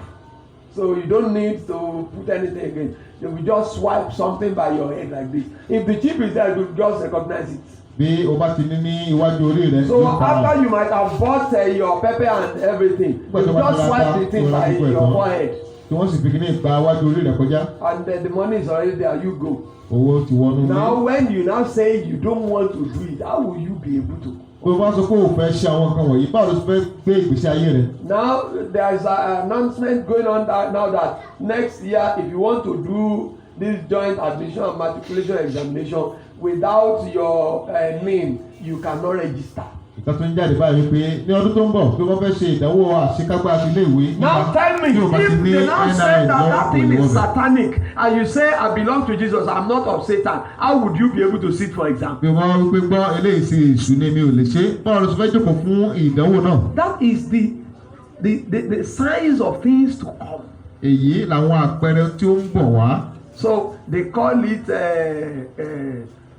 So you don't need to put anything again. They will just swipe something by your head like this. If the chip is there, you will just recognize it. Bí o bá ti ní iwájú orí rẹ̀ So yóò fara hàn. after you might have bought your pepper and everything, you just swipe the thing by your forehead. Tí wọ́n sì fi kíní gba iwájú orí rẹ̀ kọjá. And the money is already there, you go. Owó ti wọnú Now ní. when you now say you don't want to do it, how will you be able to? Bí o bá sọ pé o fẹ́ ṣe àwọn nǹkan wọ̀nyí báwo ló ti fẹ́ gbé ìgbésí ayé rẹ̀? Now there is an announcement going on now that next year if you want to do this joint admission and matriculation examination without your name you cannot register. ìkan tó ń jáde báyìí pé ní ọdún tó ń bọ̀ pé wọ́n fẹ́ ṣe ìdánwò àṣekágbá àti ilé ìwé. Now tell me, if they now say that thing is satanic and you say I belong to Jesus, I'm not of Satan, how would you be able to sit for exam? pé wọ́n wípé gbọ́ eléyìí sí èṣù ni mi ò lè ṣe báwo ló ti fẹ́ jókòó fún ìdánwò náà. That is the signs of things to come. èyí làwọn àpẹẹrẹ tí ó ń bọ̀ wá. So they call it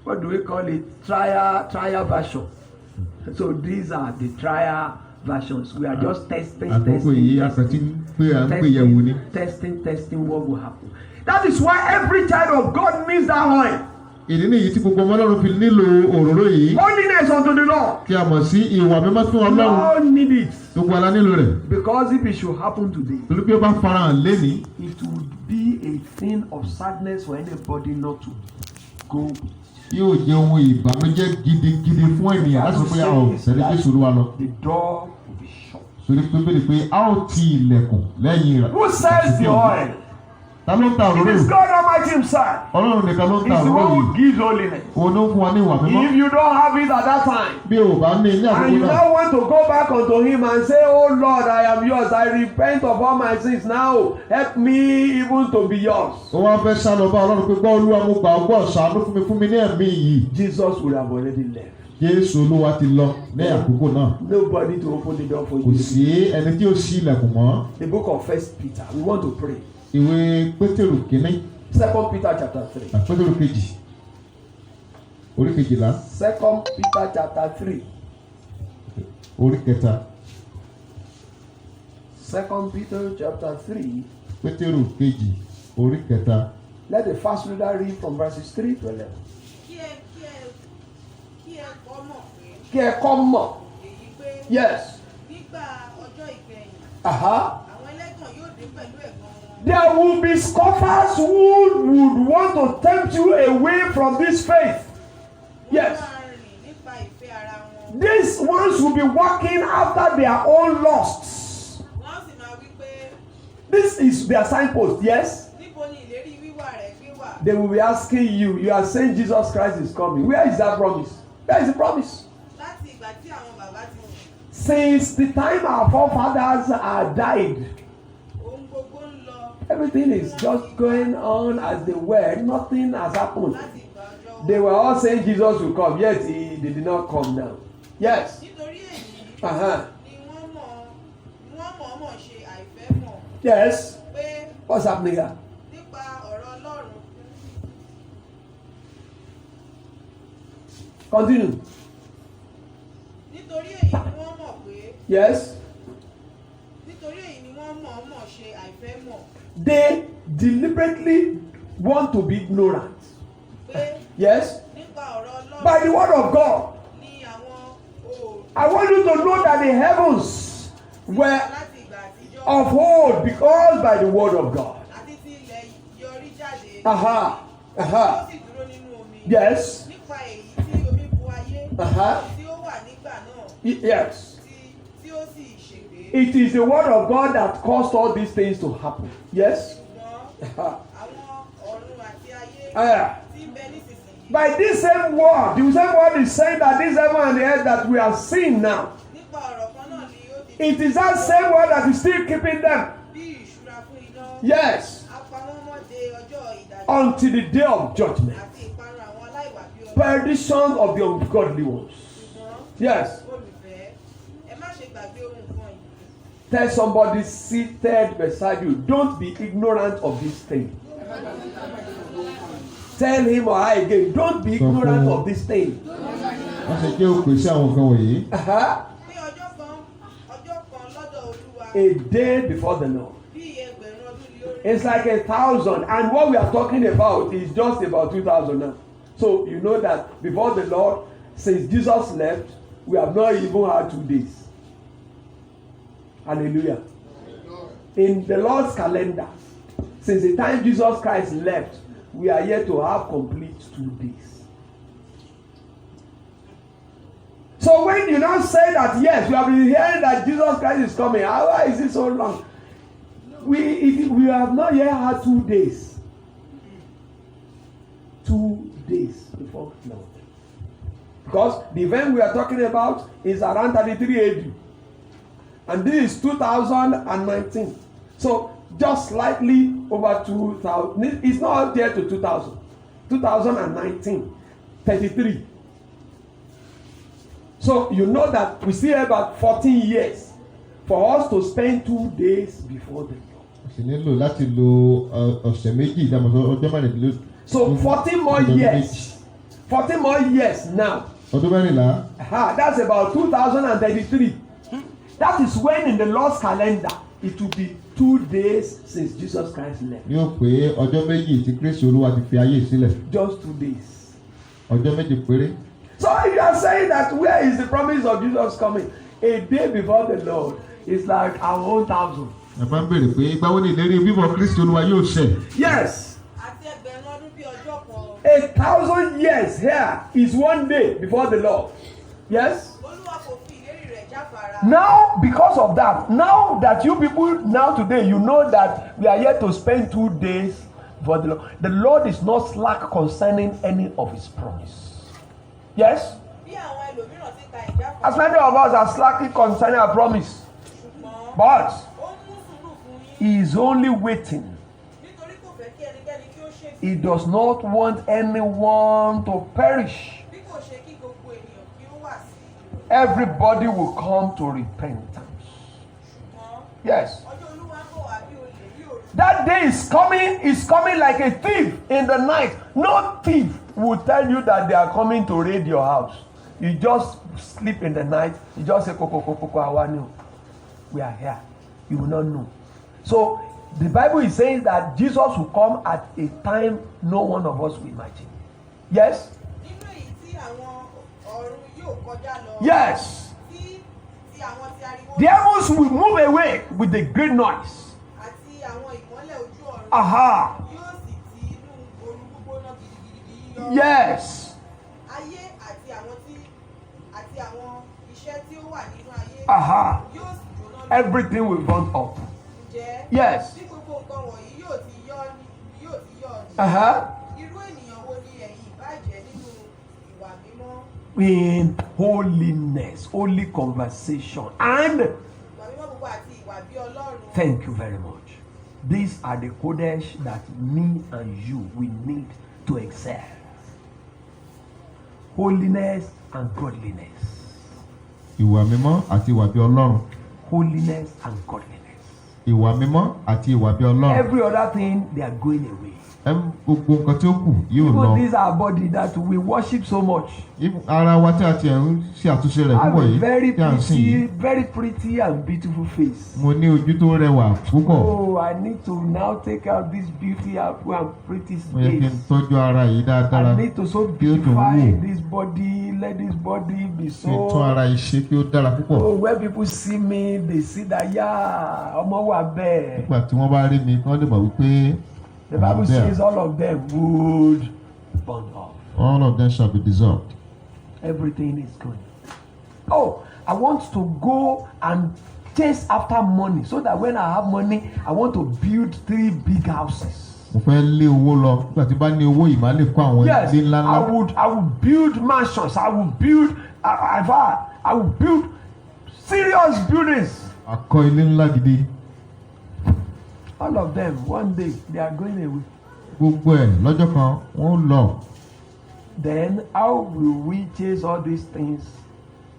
what do we call it? Trial version. So these are the trial versions. We are just testing what will happen. That is why every child of God needs that oil. ìdí nìyí tí gbogbo ọmọ Ọlọ́run fi nílò òróró yìí. Holiness unto the Lord. kí a mọ̀ sí ìwà mímọ́ fún Ọlọ́run. all need it. gbogbo ala nílò rẹ̀. Because if it should happen today. torí pé ó bá farahàn lénìí. it would be a thing of sadness for anybody not to go. yóò jẹ́ ohun ìbànújẹ́ gidigidi fún ènìyàn láti sọ pé a ò tẹ̀lé Jésù Olúwa lọ. The door will be shut. sori pé bẹ́ẹ̀ pé a ó ti ilẹ̀kùn lẹ́yìn rẹ̀. Who sells the oil? ta ló ń ta òróró It is yìí? God Almighty Himself. Ọlọ́run nìkan ló ń ta He's the òróró one yìí. who gives holiness. òun ló ń fún wa ní ìwà mímọ́. If you don't have it at that time, bí o bá ní ilé and àkókò you náà. now want to go back unto Him and say, "Oh Lord, I am yours. I repent of all my sins. Now help me even to be yours." ó wá fẹ́ sá lọ bá Ọlọ́run pé gbọ́ Olúwa mo gbà ọ́ gbọ́ ṣàánú fún mi ní ẹ̀mí yìí. Jesus would have already left. Jésù Olúwa ti lọ ní àkókò náà. Nobody to open the door for kò you. sí ẹni tí ó ṣí ilẹ̀kùn mọ́. The book of First Peter. We want to pray. ìwé Pétérù kínní. Second Peter chapter 3. Pétérù kejì orí kejìlá. Second Peter chapter 3. orí kẹta. Second Peter chapter 3. Pétérù kejì orí kẹta. Let the first reader read from verses 3 to 11. Kí ẹ kọ́ mọ̀. Yes. There will be scoffers who would want to tempt you away from this faith. Yes. These ones will be walking after their own lusts. This is their signpost, yes? They will be asking you, you are saying Jesus Christ is coming. Where is that promise? Where is the promise? Since the time our forefathers had died, everything is just going on as they were. Nothing has happened. They were all saying Jesus will come, yet he did not come now. Yes. Yes. What's happening here? Continue. Yes. They deliberately want to be ignorant. Yes. By the word of God. I want you to know that the heavens were of old because by the word of God. Yes. Yes. It is the word of God that caused all these things to happen. Yes. By this same word, the same word is saying that this heaven and the earth that we are seeing now, it is that same word that is still keeping them. Yes. Until the day of judgment. Perdition of the ungodly ones. Yes. Tell somebody seated beside you, don't be ignorant of this thing. Tell him or her again, don't be ignorant of this thing. A day before the Lord. It's like 1,000, and what we are talking about is just about 2,000 now. So you know that before the Lord, since Jesus left, we have not even had 2 days. Hallelujah. In the Lord's calendar, since the time Jesus Christ left, we are yet to have complete 2 days. So when you now say that, yes, we have been hearing that Jesus Christ is coming, why is it so long? We have not yet had 2 days. No. Because the event we are talking about is around 33 AD. And this is 2019. So just slightly over 2000. It's not there to 2000. 2019. 33. So you know that we still have about 14 years for us to spend 2 days before the Lord. So 14 more years. 14 more years now. That's about 2033. That is when in the Lord's calendar it will be 2 days since Jesus Christ left. Just 2 days. So if you are saying that where is the promise of Jesus coming? A day before the Lord is like our own 1,000. Yes. 1,000 years here is 1 day before the Lord. Yes. Now, because of that, now that you people now today, you know that we are here to spend 2 days for the Lord. The Lord is not slack concerning any of His promise. Yes. As many of us are slacky concerning our promise, but He is only waiting. He does not want anyone to perish. Everybody will come to repentance. Yes. That day is coming like a thief in the night. No thief will tell you that they are coming to raid your house. You just sleep in the night. You just say, we are here. You will not know. So the Bible is saying that Jesus will come at a time no one of us will imagine. Yes? Yes. The heavens will move away with the great noise. Aha. Yes. Aha. Everything will burn up. Yes. Uh-huh. In holiness, holy conversation, and thank you very much. These are the kodesh that me and you we need to excel. Holiness and godliness. Ìwà mímọ́ àti ìwà bí Ọlọ́run. Holiness and godliness. Ìwà mímọ́ àti ìwà bí Ọlọ́run. Every other thing they are going away. Gbogbo nǹkan tí ó kù yóò lọ. Even this our body that we worship so much. Ara wa tí a ti ń ṣe àtúnṣe rẹ̀ púpọ̀ yìí tí a ń sìn yìí. Very pretty and beautiful face. Mo ní ojú tó rẹwà púpọ̀. Oh, I need to now take out this beauty and pretty face. Mo yẹ kí n tọ́jú ara yìí dáadáa. I need to so beautify this body, let this body be so. Kí n tún ara yìí ṣe kí ó dára púpọ̀. Oh, when people see me, they see that ọmọ wà bẹ́ẹ̀. Nígbà tí wọ́n bá rí mi, wọ́n lè mọ̀ wípé. The Bible says all of them would burn off. All of them shall be dissolved. Everything is going. Oh, I want to go and chase after money so that when I have money, I want to build 3 big houses. Mo fẹ́ lé owó lọ nígbà tí bá ní owó yìí máa lè kọ́ àwọn ilé ńlá ńlá. I would build mansions. I will build serious buildings. Àkọ́ ilé ńlá gidi. All of them, one day, they are going away. Gbogbo ẹ̀ lọ́jọ́ kan wọ́n lọ. Then how will we chase all these things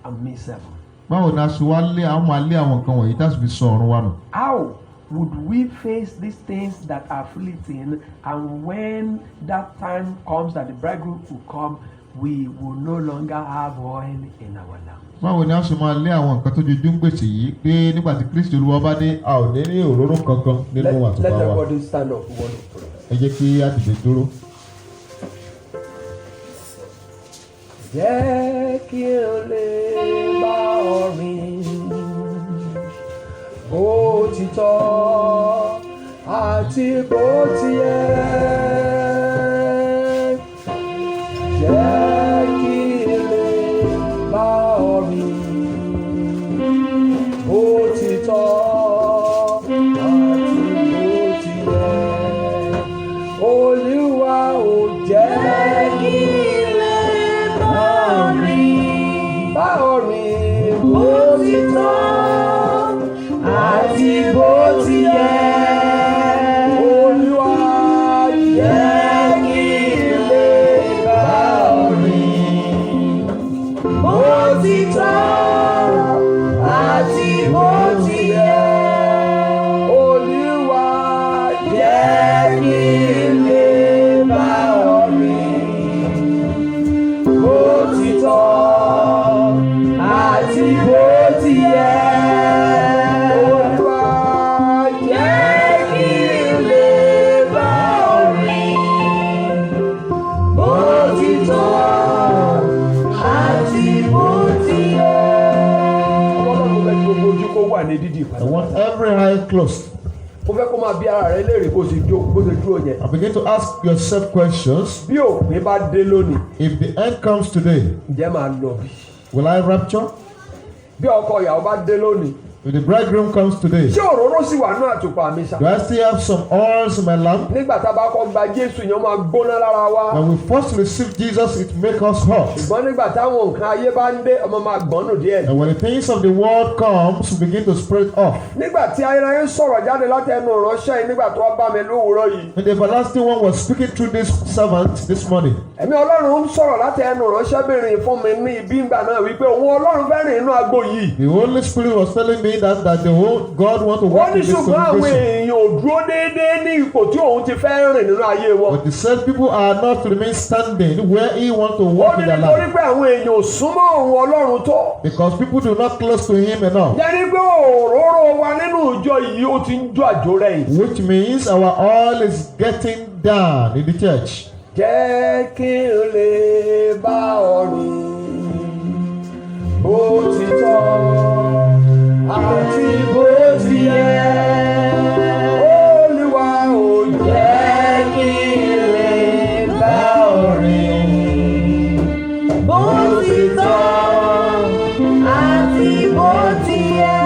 and miss heaven? Báwo ni a ṣe wá lé àwọn máa lé àwọn nǹkan wọ̀nyí tá a sì fi sọ ọ̀run wa nù? How would we face these things that are fleeting, and when that time comes that the bridegroom will come, we will no longer have oil in our lamp? Báwo ni a ṣe máa lé àwọn nǹkan tó jojú ń gbèsè yìí pé nígbà tí Kristi Olúwa bá dé a ò ní ní òróró kankan nínú àtùpà wa. Let everybody stand up. We want to pray. Ẹ jẹ́ kí a dìde dúró. Jẹ́ kí o lè bá ọ rìn bó ti tọ́ àti bó ti yẹ. Jẹ́ kí o lè bá ọ rìn bó ti tọ́ àti bó ti yẹ. Olúwa ò jẹ́ kí ilé orin bó ti tọ́ àti bó ti yẹ. Olúwa jẹ́ kí n lè bá orin bó ti tọ́ àti bó ti yẹ. Olúwa jẹ́ kí n lè bá orin bó ti tọ́ àti bó ti yẹ. Olúwa jẹ́ kí n lè bá orin bó ti tọ́ àti bó ti yẹ. Ọlọ́run bẹ tí gbogbo ojú kó wà ní dídì I want every eye closed. Mo fẹ́ kó máa bí ara rẹ léèrè bó ṣe dúró yẹn. I begin to ask yourself questions. Bí òpin bá dé lónìí, If the end comes today, ǹjẹ́ máa lọ bí? will I rapture? Bí ọkọ ìyàwó bá dé lónìí, If the bridegroom comes today, ṣé òróró sì wà ní àtùpà mi ṣá? do I still have some oils in my lamp? Nígbà tá a bá kọ́ gba Jésù yẹn máa gbóná lára wa. When we first receive Jesus, it makes us hot. Ṣùgbọ́n nígbà táwọn nǹkan ayé bá ń dé, ọmọ máa gbọ́nù díẹ̀. And when the things of the world comes, we begin to spread off. Nígbà tí ayérayé ń sọ̀rọ̀ jáde láti ẹnu ìránṣẹ́ yìí nígbà tó wá bá mi lówùúrọ̀ yìí. And the everlasting one was speaking through this servant this morning. Ẹ̀mí Ọlọ́run ń sọ̀rọ̀ láti ẹnu ìránṣẹ́bìnrin fún mi ní ibi ìgbà náà wípé òun Ọlọ́run fẹ́ rìn inú agbo yìí. The Holy Spirit was telling me that the whole God want to Wọ́n work ní in this ṣùgbọ́n àwọn congregation. èèyàn ò dúró déédéé ní ipò tí òun ti fẹ́ rìn nínú ayé wọn. But the said people are not to remain standing where he want to Ó walk ní in their nítorí life. pé àwọn èèyàn ò súnmọ́ òun Ọlọ́run tó. Because people do not close to him enough. Jẹ́ni pé òróró wa nínú ìjọ yìí ó ti ń jó àjò rẹ̀ yìí. Which means our oil is getting down in the church. Jẹ́ kí n lè bá ọ rìn bó ti tọ́ àti bó ti yẹ. Olúwa ò jẹ́ kí n lè bá ọ rìn bó ti tọ́ àti bó ti yẹ.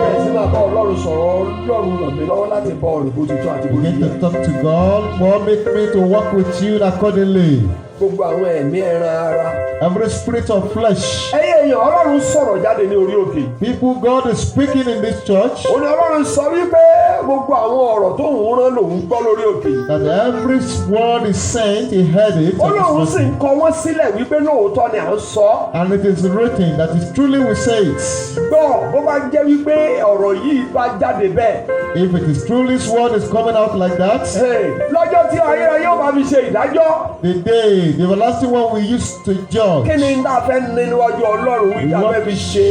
Bẹ́ẹ̀ sí máa bá Ọlọ́run sọ̀rọ̀, Ọlọ́run ràn mí lọ́wọ́ láti bá ọ rìn bó ti tọ́ àti bó ti Begin yẹ. to talk to God. God make me to walk with you accordingly. Gbogbo àwọn ẹ̀mí ẹran ara. Every spirit of flesh. Ẹ̀yin èèyàn Ọlọ́run sọ̀rọ̀ jáde ní orí òkè. People God is speaking in this church. Ó ní Ọlọ́run sọ wípé gbogbo àwọn ọ̀rọ̀ tó ń rán lòun gbọ́ lórí òkè. That every word is sent, he heard it. Ó lóun sì ń kọ wọ́n sílẹ̀ wípé lóòótọ́ ni à ń sọ. And it is written that is truly we say it. Gbọ́ bó bá jẹ́ wípé ọ̀rọ̀ yìí bá jáde bẹ́ẹ̀. If it is truly this word is coming out like that, Lọ́jọ́ tí ayérayé ó bá fi ṣe ìdájọ́. the day, the everlasting one we used to judge. Kí ni tá a fẹ́ ní níwájú Ọlọ́run wí tá a fẹ́ fi ṣe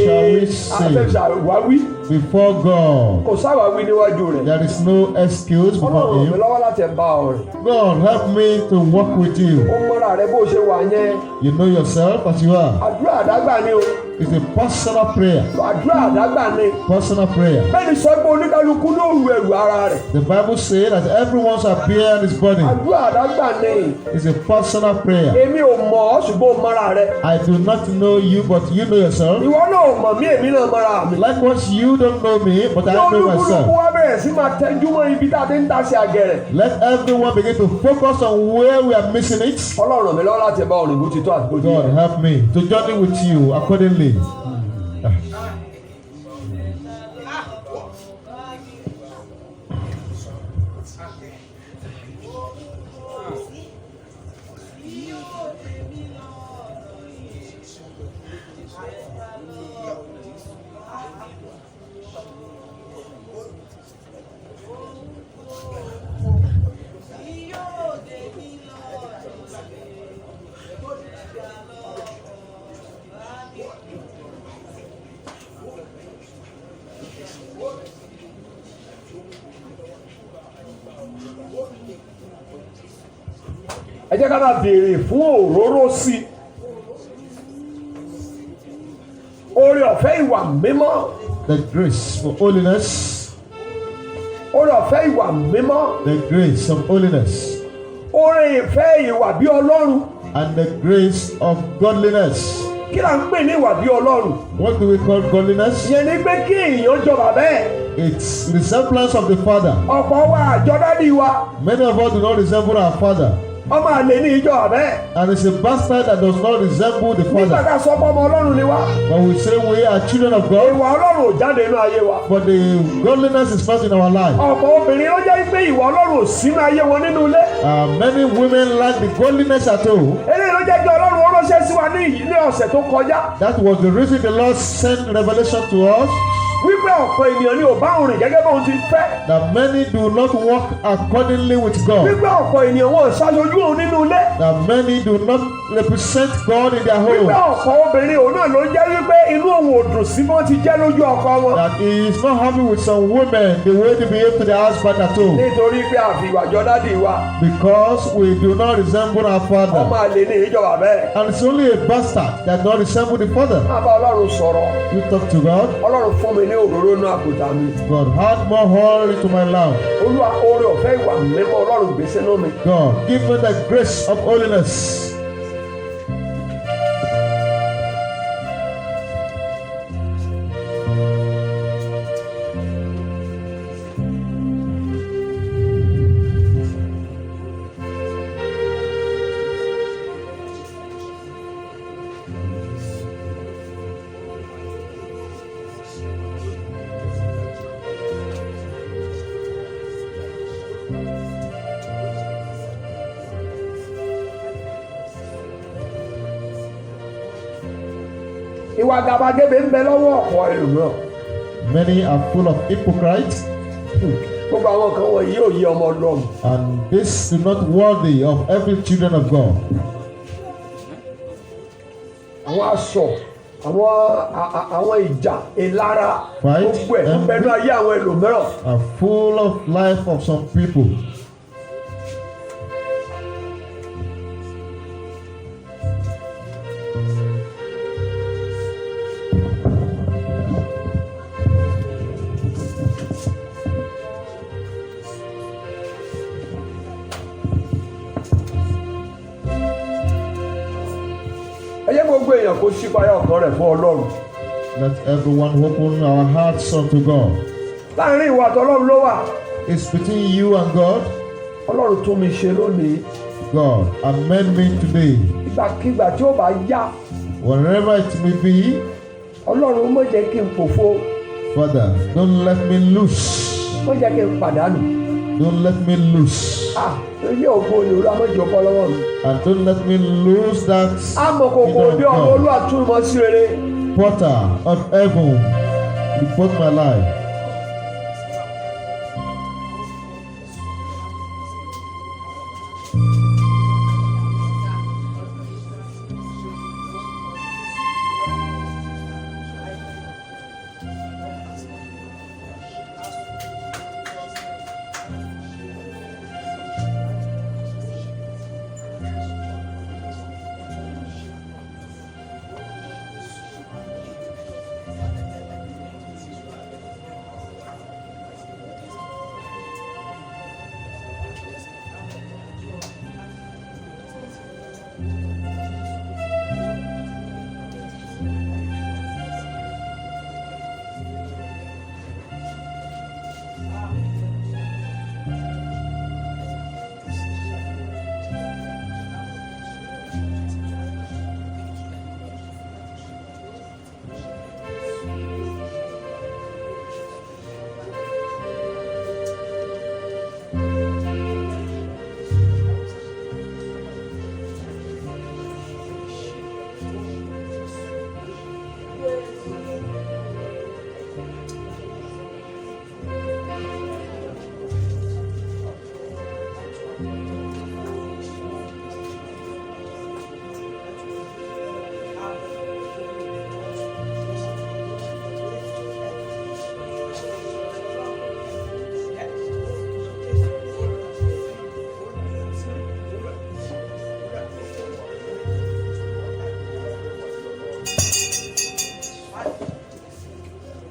àwáwí? Before God, Kò sáwàwí níwájú rẹ̀. there is no excuse before Ọlọ́run ràn mí him. lọ́wọ́ láti bá ọ rìn. God help me to walk with you. Ó mọ́ra rẹ bó ṣe wà yẹn. You know yourself as you are. Àdúrà àdágbà ni o. It's a personal prayer. Àdúrà àdágbà ni. Personal prayer. Bẹ́ẹ̀ni sọ pé oníkálukú ló rù ẹrù ara rẹ̀. The Bible says that everyone shall bear his body. Àdúrà àdágbà ni. It's a personal prayer. Èmi ò mọ̀ ọ́ ṣùgbọ́n ó mọ́ra rẹ̀. I do not know you, but you know yourself. Ìwọ náà ò mọ̀ mí, èmi náà mọ́ra mi. Likewise, you don't know me, but I know Olúkúlùkù myself. wa bẹ̀rẹ̀ sí máa tẹjú mọ́ ibi tá a ti ń ta sí àgẹ̀rẹ̀. Let everyone begin to focus on where we are missing it. Ọlọ́run ràn mí lọ́wọ́ láti bá ọ̀rìn bó ti tó àti bó ti God yẹ. help me to journey with you accordingly. Ẹ jẹ́ ká máa béèrè fún òróró sí i. Oore ọ̀fẹ́ ìwà mímọ́. The grace for holiness. Oore ọ̀fẹ́ ìwà mímọ́. The grace of holiness. Oore ìfẹ́ ìwà bí Ọlọ́run. And the grace of godliness. Kí là ń pè ní ìwà bí Ọlọ́run? What do we call godliness? Ìyẹn ni pé kí èèyàn jọ bàbá ẹ̀. It's resemblance of the Father. Ọ̀pọ̀ wa àjọ dádì wa. Many of us do not resemble our Father. ọmọ àlè ní ìjọ àbẹ́. And it's a bastard that does not resemble the nígbà father. tá a sọ pé ọmọ Ọlọ́run ni wá. But we say we are children of God, ìwà Ọlọ́run ò jáde inú ayé wa. but the godliness is not in our life. ọ̀pọ̀ obìnrin ló jẹ́ pé ìwà Ọlọ́run ò sínú ayé wọn nínú ilé. Many women lack the godliness at all. eléyìí ló jẹ́ kí Ọlọ́run ó ránṣẹ́ sí wa ní ọ̀sẹ̀ tó kọjá. That was the reason the Lord sent revelation to us. wípé ọ̀pọ̀ ènìyàn ni ò bá òun rìn gẹ́gẹ́ bóun ti fẹ́. That many do not walk accordingly with God. wípé ọ̀pọ̀ ènìyàn wọn ò ṣaṣojú òun nínú ilé. That many do not represent God in their home. wípé ọ̀pọ̀ obìnrin òun náà ló jẹ́ wípé inú òun ò dùn sí bọ́n ti jẹ́ lójú ọkọ wọn. That he is not happy with some women the way they behave to their husband at all. nítorí pé àfìwàjọ dádì wa. Because we do not resemble our ọmọ father. àlè ní ìjọba bẹ́ẹ̀. And it's only a bastard that does not resemble the father. máa bá Ọlọ́run sọ̀rọ̀. You talk to God. Ọlọ́run fún mi ní òróró inú àpótá mi. God, add more oil into my lamp. Olúwa oore ọ̀fẹ́ ìwà mímọ́ Ọlọ́run gbèsè náà mi. God, give me the grace of holiness. Ìwà gàbàgebè ń bẹ lọ́wọ́ ọ̀pọ̀ ẹlòmíràn. Many are full of hypocrites, Gbogbo àwọn kan wọ̀nyí ò yé ọmọ Ọlọ́run. and this is not worthy of every children of God. Àwọn aṣọ, àwọn ìjà, ìlara, Right. gbogbo ẹ̀ ń bẹnu ayé àwọn ẹlòmíràn. Are full of life of some people. Ẹ jẹ́ gbogbo èèyàn kó ṣípayá ọkàn rẹ̀ fún Ọlọ́run. Let everyone open our hearts unto God. Láàárín ìwà àtọlọ́run ló wà. It's between you and God. Ọlọ́run tún mi ṣe lónìí. God, amend me today. Ìgbàkigbà tí ó bá yá, Wherever it may be, Ọlọ́run má jẹ́ kí n pòfo, Father, don't let me lose. má jẹ́ kí n pàdánù. Don't let me lose. Ilé ògo ni Olúwa má jẹ́ ọkọ lọ́wọ́ mi. And don't let me lose that Amọ̀kòkò kingdom bí of ọmọ God. Olúwa tún mọ sí rere. Potter of heaven, report my life.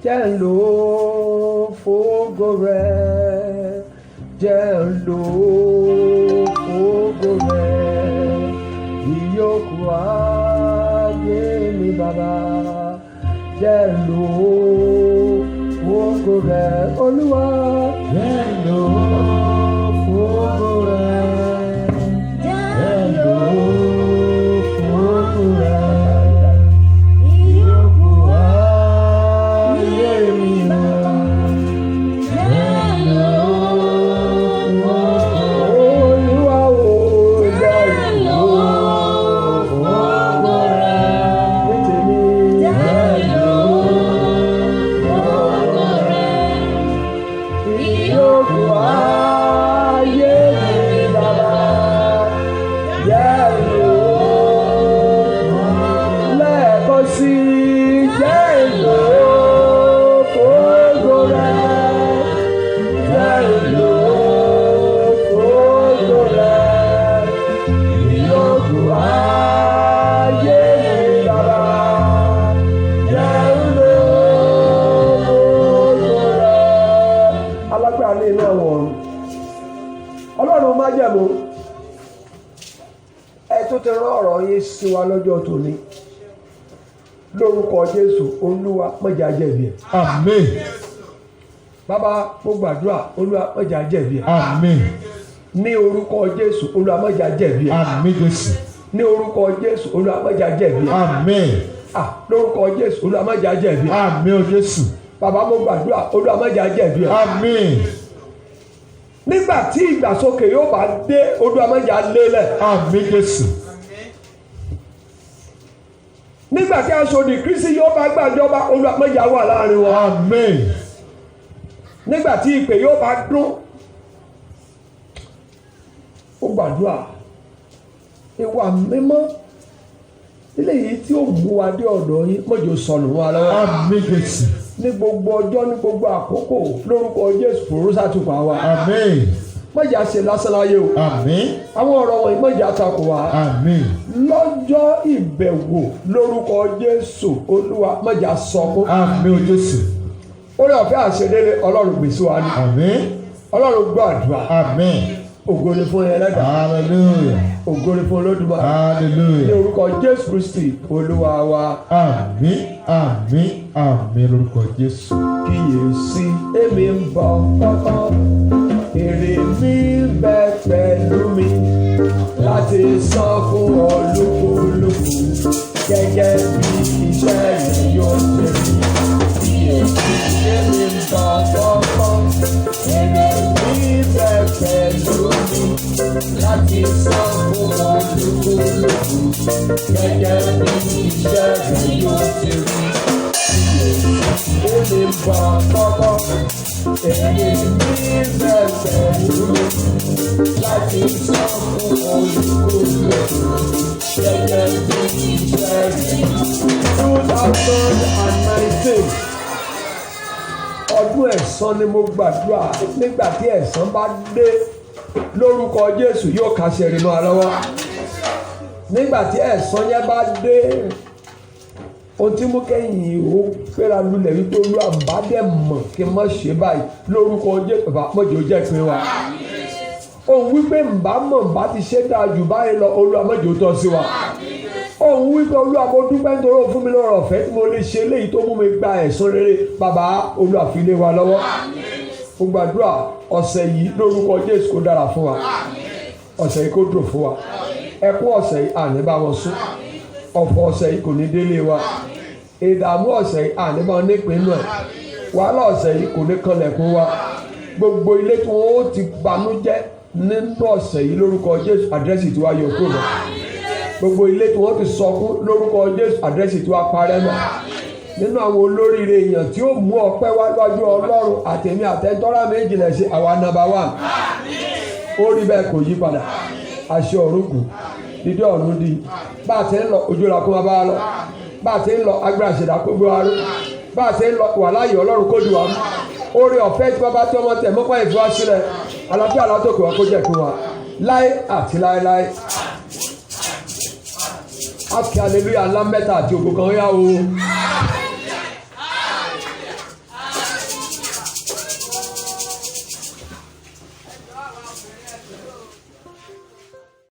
Jẹ́ ń lò ó fógo rẹ̀, jẹ́ ń lò ó fógo rẹ̀, ìyókù ayé mi bàbá. Jẹ́ ń lò ó fógo rẹ̀, Olúwa. Jẹ́ ń lò ó fógo rẹ̀. Jẹ́ ọ̀rọ̀ yín sí wa lọ́jọ́ tòní lórúkọ Jésù Olúwa má jẹ́ a jẹ̀bi ẹ̀. Àmín. Bàbá mo gbàdúrà Olúwa má jẹ́ a jẹ̀bi ẹ̀. Àmín. Ní orúkọ Jésù Olúwa má jẹ́ a jẹ̀bi ẹ̀. Àmín Jésù. Ní orúkọ Jésù Olúwa má jẹ́ a jẹ̀bi ẹ̀. Àmín. Lórúkọ Jésù Olúwa má jẹ́ a jẹ̀bi ẹ̀. Àmín Jésù. Bàbá mo gbàdúrà Olúwa má jẹ́ a jẹ̀bi ẹ̀. Àmín. Nígbà tí ìgbàsókè yóò bá dé Olúwa má jẹ́ a lélẹ̀. Àmín Jésù. Nígbà tí aṣòdì Kristi yóò bá gbàjọba Olúwa má jẹ́ a wà láàrin wọn. Àmín. Nígbà tí ìpè yóò bá dún ó gbàdúrà ìwà mímọ́ ilé yìí tí ó mú wa dé ọ̀dọ̀ yín mọ́jọ sọnù wa lọ́wọ́. Àmín Jésù. Ní gbogbo ọjọ́ ní gbogbo àkókò lórúkọ Jésù fòrúsà tún pa wa. Àmín. Mọ̀jà ṣe lásán láyé o. Àmín. Àwọn ọ̀rọ̀ wọ̀nyí mọ̀jà takò wá. Àmín. Lọ́jọ́ ìbẹ̀wò lórúkọ Jésù Olúwa mọ̀jà sọkún. Àmín Jésù. Orí ọ̀fẹ́ àṣedélé Ọlọ́run gbèsè wa ni. Àmín. Ọlọ́run gbọ́ àdúrà. Àmín. Ògo ni fún Ẹlẹ́dàá. Hallelujah. Ògo ni fún Olódùmarè. Ní Hallelujah. orúkọ Jésù Kristi Olúwa wa. Àmín. Àmín. Àmín lórúkọ Jésù. Kíyèsí èmi ń bọ̀ kọ́kọ́ èrè mi bẹ pẹ̀lú mi láti san fún olúkúlùkù gẹ́gẹ́ bí iṣẹ́ rẹ̀ yóò ṣe rí. Kíyèsí èmi ń bọ̀ kọ́kọ́ èrè mi bẹ pẹ̀lú mi láti san fún olúkúlùkù gẹ́gẹ́ bí iṣẹ́ rẹ̀ yóò ṣe rí. Èmi ń bọ̀ kọ́kọ́ èmi ní bẹ̀rẹ̀ lórí láti sọ fún olùkúlùkù gẹ́gẹ́ bí iṣẹ́ rẹ̀. 2019 ọdún ẹ̀san ni mo gbàdúrà nígbà tí ẹ̀san bá dé lórúkọ Jésù yóò kàṣẹ rìn mọ́ lọ́wọ́. Nígbà tí ẹ̀san yẹn bá dé ohun tí mú kẹ́yìn ó fẹ́ra lulẹ̀ wípé Olúwa bá dẹ̀ mọ̀ kí n má ṣe báyìí lórúkọ Jésù bàbá mọ̀jọ́ jẹ́ pé wa. Òun wípé mbà mọ̀ mbà ti ṣe dáa jù báyìí lọ Olúwa mọ̀jọ́ tọ́ sí wa. Òun wípé Olúwa mo dúpẹ́ nítorí ó fún mi lọ́rọ̀ ọ̀fẹ́ tí mo lè ṣe léyìí tó mú mi gba ẹ̀san rere bàbá Olúwa fi lé wa lọ́wọ́. Mo gbàdúrà ọ̀sẹ̀ yìí lórúkọ Jésù kó dára fún wa. Ọ̀sẹ̀ yìí kó dùn fún wa. Ẹkún ọ̀sẹ̀ yìí àní bá wọn sún. Ọ̀fọ̀ ọ̀sẹ̀ yìí kò ní délé wa. Ìdààmú ọ̀sẹ̀ yìí àníbọn nípinnu ẹ̀. Wàhálà ọ̀sẹ̀ yìí kò ní kanlẹ̀kùn wa. Gbogbo ilé tí wọ́n ó ti banújẹ́ nínú ọ̀sẹ̀ yìí lórúkọ Jésù àdírẹ́sì tí wá yọ kúrò náà. Gbogbo ilé tí wọ́n ti sọkún lórúkọ Jésù àdírẹ́sì tí wá parẹ́ náà. Nínú àwọn olóríire èèyàn tí ó mú ọpẹ́ wá lọ́jọ́ Ọlọ́run àtẹ̀mí àtẹ̀tọ́rà méjì lẹ̀ sí àwa number 1. Ó rí bẹ́ẹ̀ kò yí padà. Àṣẹ ọ̀run kù. Dídé ọ̀run di. Bá a ti ń lọ ojú la kó máa bá a lọ. Bá a ti ń lọ agbára ṣẹ̀dá kó gbé wa ró. Bá a ti ń lọ wà láàyè Ọlọ́run kó di wa mú. Oore ọ̀fẹ́ tí bàbá tí ọmọ tẹ̀ mọ́pá ìfúwá sílẹ̀. Àlàáfíà látòkè wa kó jẹ́ fún wa. Láé àti láéláé. A kí hallelujah ńlá mẹ́ta àti ògo kan yá o.